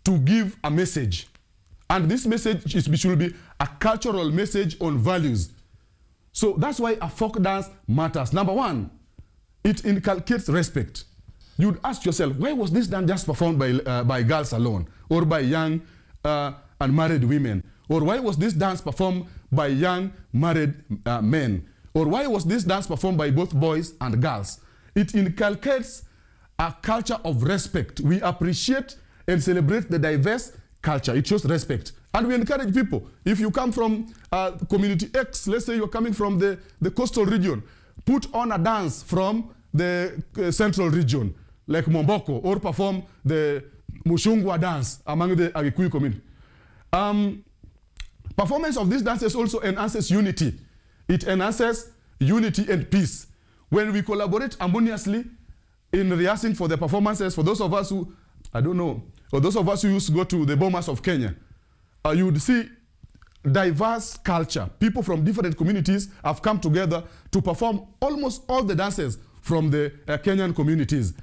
to give a message. And this message should be a cultural message on values. So that's why a folk dance matters. Number one, it inculcates respect. You'd ask yourself, why was this dance just performed by girls alone, or by young unmarried women? Or why was this dance performed by young married men? Or why was this dance performed by both boys and girls? It inculcates a culture of respect. We appreciate and celebrate the diverse culture. It shows respect. And we encourage people. If you come from community X, let's say you're coming from the coastal region, put on a dance from the central region, like Momboko, or perform the Mushungwa dance among the Agikuyu community. Performance of these dances also enhances unity. It enhances unity and peace. When we collaborate harmoniously in rehearsing for the performances, for those of us who, I don't know, or those of us who used to go to the Bomas of Kenya, you would see diverse culture. People from different communities have come together to perform almost all the dances from the Kenyan communities.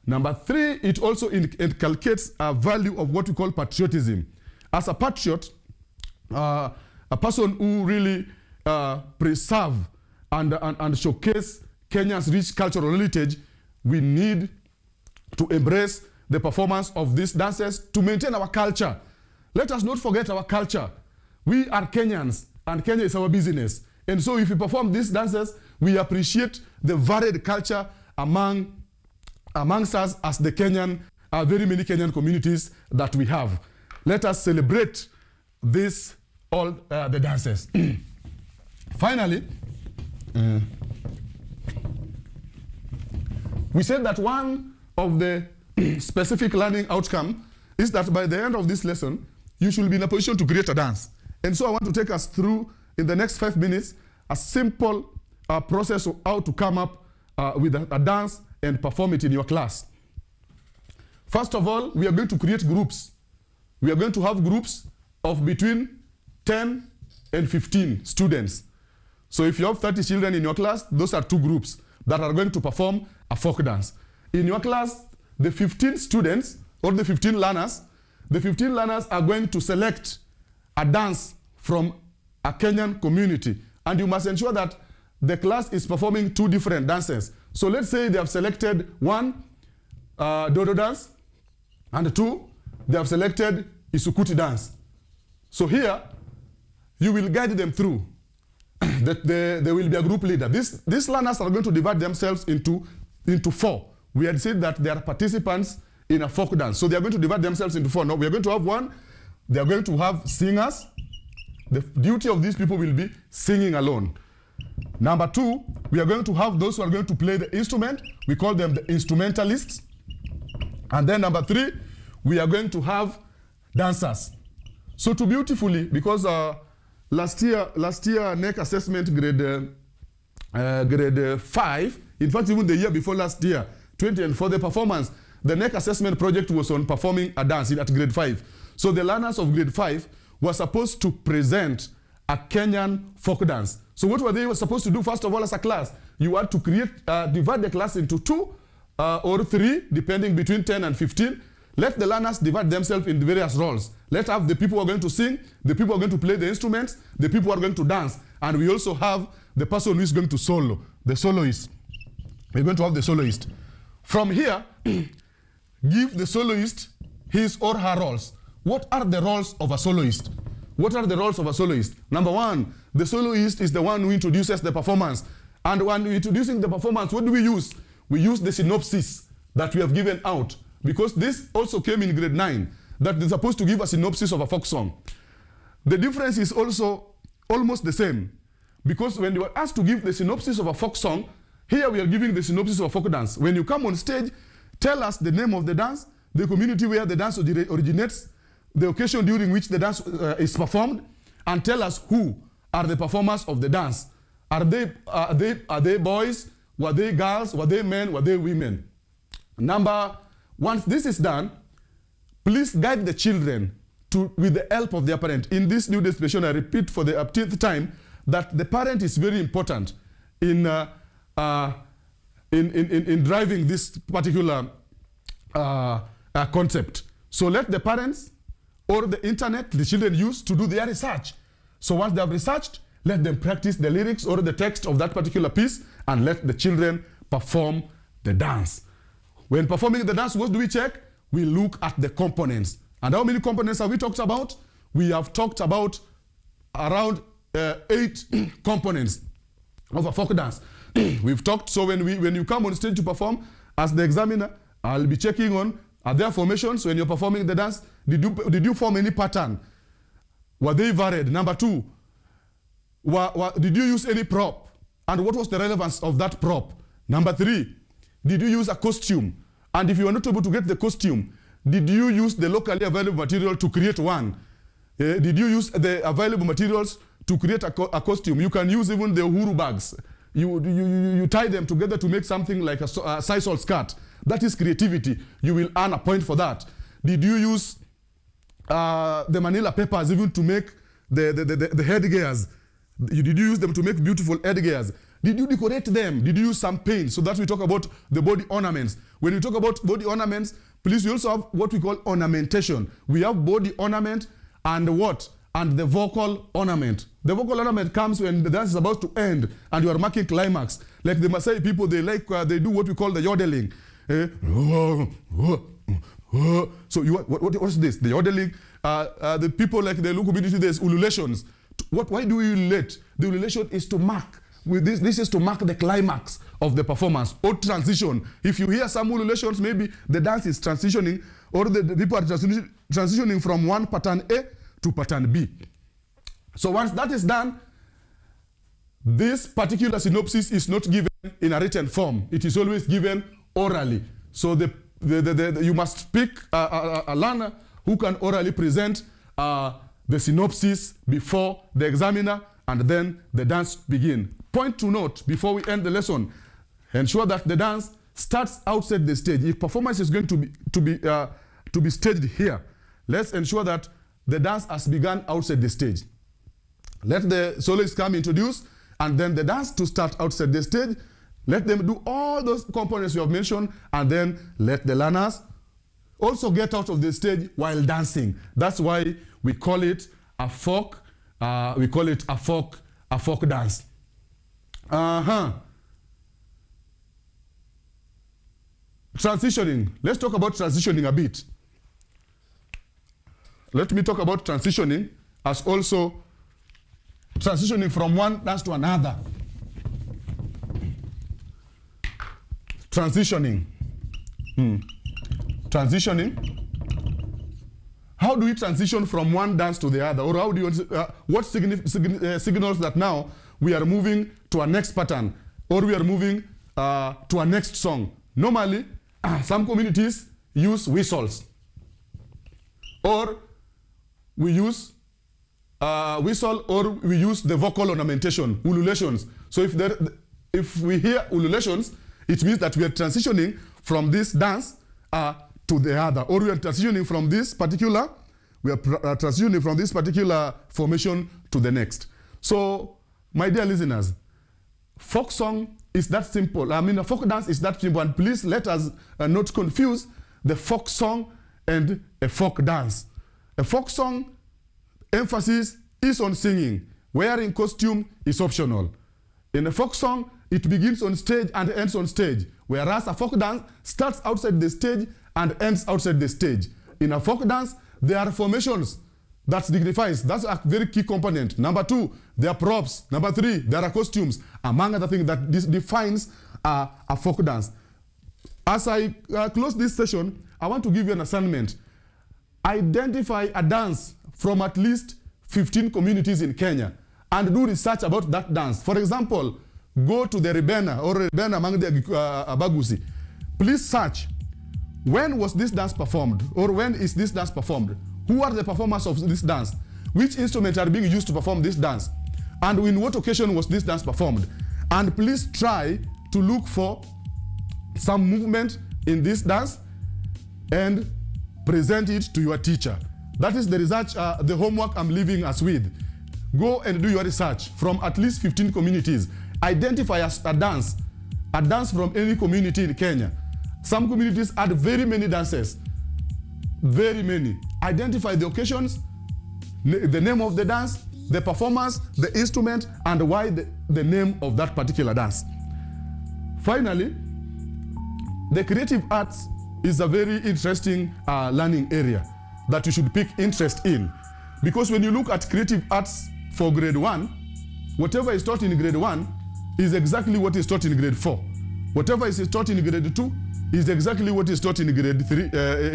Number three, it also inculcates a value of what we call patriotism. As a patriot, a person who really preserve and showcase Kenya's rich cultural heritage, we need to embrace the performance of these dances to maintain our culture. Let us not forget our culture. We are Kenyans, and Kenya is our business. And so if we perform these dances, we appreciate the varied culture amongst us as the Kenyan, very many Kenyan communities that we have. Let us celebrate this, all the dances. Finally, we said that one of the specific learning outcome is that by the end of this lesson, you should be in a position to create a dance. And so I want to take us through, in the next 5 minutes, a simple process of how to come up with a dance and perform it in your class. First of all, we are going to create groups. We are going to have groups of between 10 and 15 students. So if you have 30 children in your class, those are 2 groups that are going to perform a folk dance. In your class, the 15 students, or the 15 learners are going to select a dance from a Kenyan community. And you must ensure that the class is performing 2 different dances. So let's say they have selected 1 dodo dance, and 2, they have selected Isukuti dance. So here, you will guide them through. There will be a group leader. These learners are going to divide themselves into 4. We had said that they are participants in a folk dance. So they are going to divide themselves into 4. Now we are going to have 1. They are going to have singers. The duty of these people will be singing alone. Number 2, we are going to have those who are going to play the instrument. We call them the instrumentalists. And then number 3, we are going to have dancers. So to beautifully, because last year NEC assessment grade 5, in fact even the year before last year, 20, and for the performance, the NEC assessment project was on performing a dance at grade 5. So the learners of grade 5 were supposed to present a Kenyan folk dance. So what were they supposed to do? First of all, as a class, you had to divide the class into 2 or 3, depending between 10 and 15. Let the learners divide themselves in various roles. Let's have the people who are going to sing, the people who are going to play the instruments, the people who are going to dance. And we also have the person who is going to solo, the soloist. We're going to have the soloist. From here, give the soloist his or her roles. What are the roles of a soloist? What are the roles of a soloist? Number 1, the soloist is the one who introduces the performance. And when we're introducing the performance, what do we use? We use the synopsis that we have given out. Because this also came in grade 9, that they're supposed to give a synopsis of a folk song. The difference is also almost the same. Because when you are asked to give the synopsis of a folk song, here we are giving the synopsis of a folk dance. When you come on stage, tell us the name of the dance, the community where the dance originates, the occasion during which the dance is performed, and tell us who are the performers of the dance. Are they boys? Were they girls? Were they men? Were they women? Once this is done, please guide the children with the help of their parent. In this new dispensation, I repeat for the 10th time that the parent is very important in driving this particular concept. So let the parents or the internet the children use to do their research. So once they have researched, let them practice the lyrics or the text of that particular piece and let the children perform the dance. When performing the dance, what do we check? We look at the components. And how many components have we talked about? We have talked about around 8 components of a folk dance. We've talked, so when you come on stage to perform, as the examiner, I'll be checking on, are there formations when you're performing the dance? Did you form any pattern? Were they varied? Number 2, did you use any prop? And what was the relevance of that prop? Number 3, did you use a costume? And if you are not able to get the costume, did you use the locally available material to create one? Did you use the available materials to create a costume? You can use even the uhuru bags. You tie them together to make something like a sisal skirt. That is creativity. You will earn a point for that. Did you use the manila papers even to make the headgears? Did you use them to make beautiful headgears? Did you decorate them? Did you use some paint? So that we talk about the body ornaments. When we talk about body ornaments, please, we also have what we call ornamentation. We have body ornament and what? And the vocal ornament. The vocal ornament comes when the dance is about to end and you are marking climax. Like the Maasai people, they do what we call the yodeling. So what's this? The yodeling. The people like the local community, there's ululations. Why do we ululate? The ululation is to mark. This is to mark the climax of the performance or transition. If you hear some ululations, maybe the dance is transitioning or the people are transitioning from one pattern A to pattern B. So once that is done, this particular synopsis is not given in a written form. It is always given orally. So you must pick a learner who can orally present the synopsis before the examiner, and then the dance begin. Point to note before we end the lesson, ensure that the dance starts outside the stage. If performance is going to be staged here, let's ensure that the dance has begun outside the stage. Let the soloists come introduce, and then the dance to start outside the stage. Let them do all those components we have mentioned, and then let the learners also get out of the stage while dancing. That's why we call it a folk. We call it a folk dance. Transitioning. Let's talk about transitioning a bit. Let me talk about transitioning as also transitioning from one dance to another. Transitioning. Transitioning. How do we transition from one dance to the other? Or how do you, what signals that now we are moving to a next pattern or we are moving to a next song? Normally, some communities use whistles or we use whistle or we use the vocal ornamentation, ululations. So if we hear ululations, it means that we are transitioning from this dance to the other, or we are transitioning from this particular, formation to the next. So, my dear listeners, folk song is that simple. I mean, a folk dance is that simple, and please let us not confuse the folk song and a folk dance. A folk song emphasis is on singing. Wearing costume is optional. In a folk song, it begins on stage and ends on stage, whereas a folk dance starts outside the stage and ends outside the stage. In a folk dance, there are formations that signifies. That's a very key component. Number 2, there are props. Number 3, there are costumes, among other things that defines a folk dance. As I close this session, I want to give you an assignment. Identify a dance from at least 15 communities in Kenya and do research about that dance. For example, go to the Ribena or Ribena among the Abagusi. Please search, when was this dance performed, or when is this dance performed? Who are the performers of this dance? Which instruments are being used to perform this dance? And in what occasion was this dance performed? And please try to look for some movement in this dance and present it to your teacher. That is the research, the homework I'm leaving us with. Go and do your research from at least 15 communities. Identify a dance from any community in Kenya. Some communities add very many dances, very many. Identify the occasions, the name of the dance, the performance, the instrument, and why the name of that particular dance. Finally, the creative arts is a very interesting learning area that you should pick interest in. Because when you look at creative arts for grade 1, whatever is taught in grade 1 is exactly what is taught in grade 4. Whatever is taught in grade 2 is exactly what is taught in grade 3,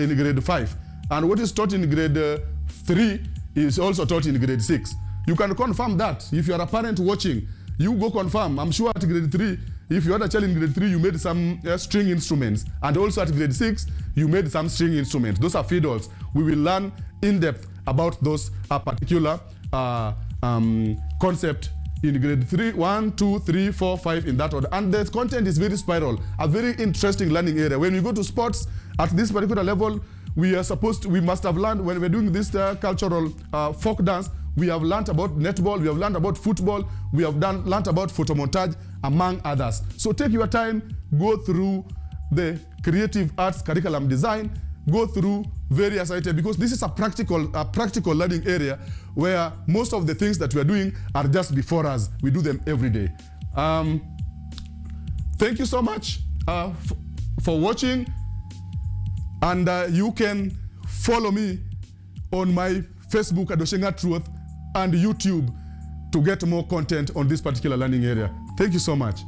in grade 5. And what is taught in grade 3 is also taught in grade 6. You can confirm that. If you are a parent watching, you go confirm. I'm sure at grade 3, if you had a child in grade 3, you made some string instruments. And also at grade 6, you made some string instruments. Those are fiddles. We will learn in depth about those particular concept in grade 3, 1, 2, 3, 4, 5 in that order. And the content is very spiral, a very interesting learning area. When we go to sports at this particular level, we must have learned, when we're doing this cultural folk dance, we have learned about netball, we have learned about football, we have learned about photomontage, among others. So take your time, go through the creative arts curriculum design, go through various items, because this is a practical learning area where most of the things that we are doing are just before us. We do them every day. Thank you so much for watching, and you can follow me on my Facebook at Oshenga Truth and YouTube to get more content on this particular learning area. Thank you so much.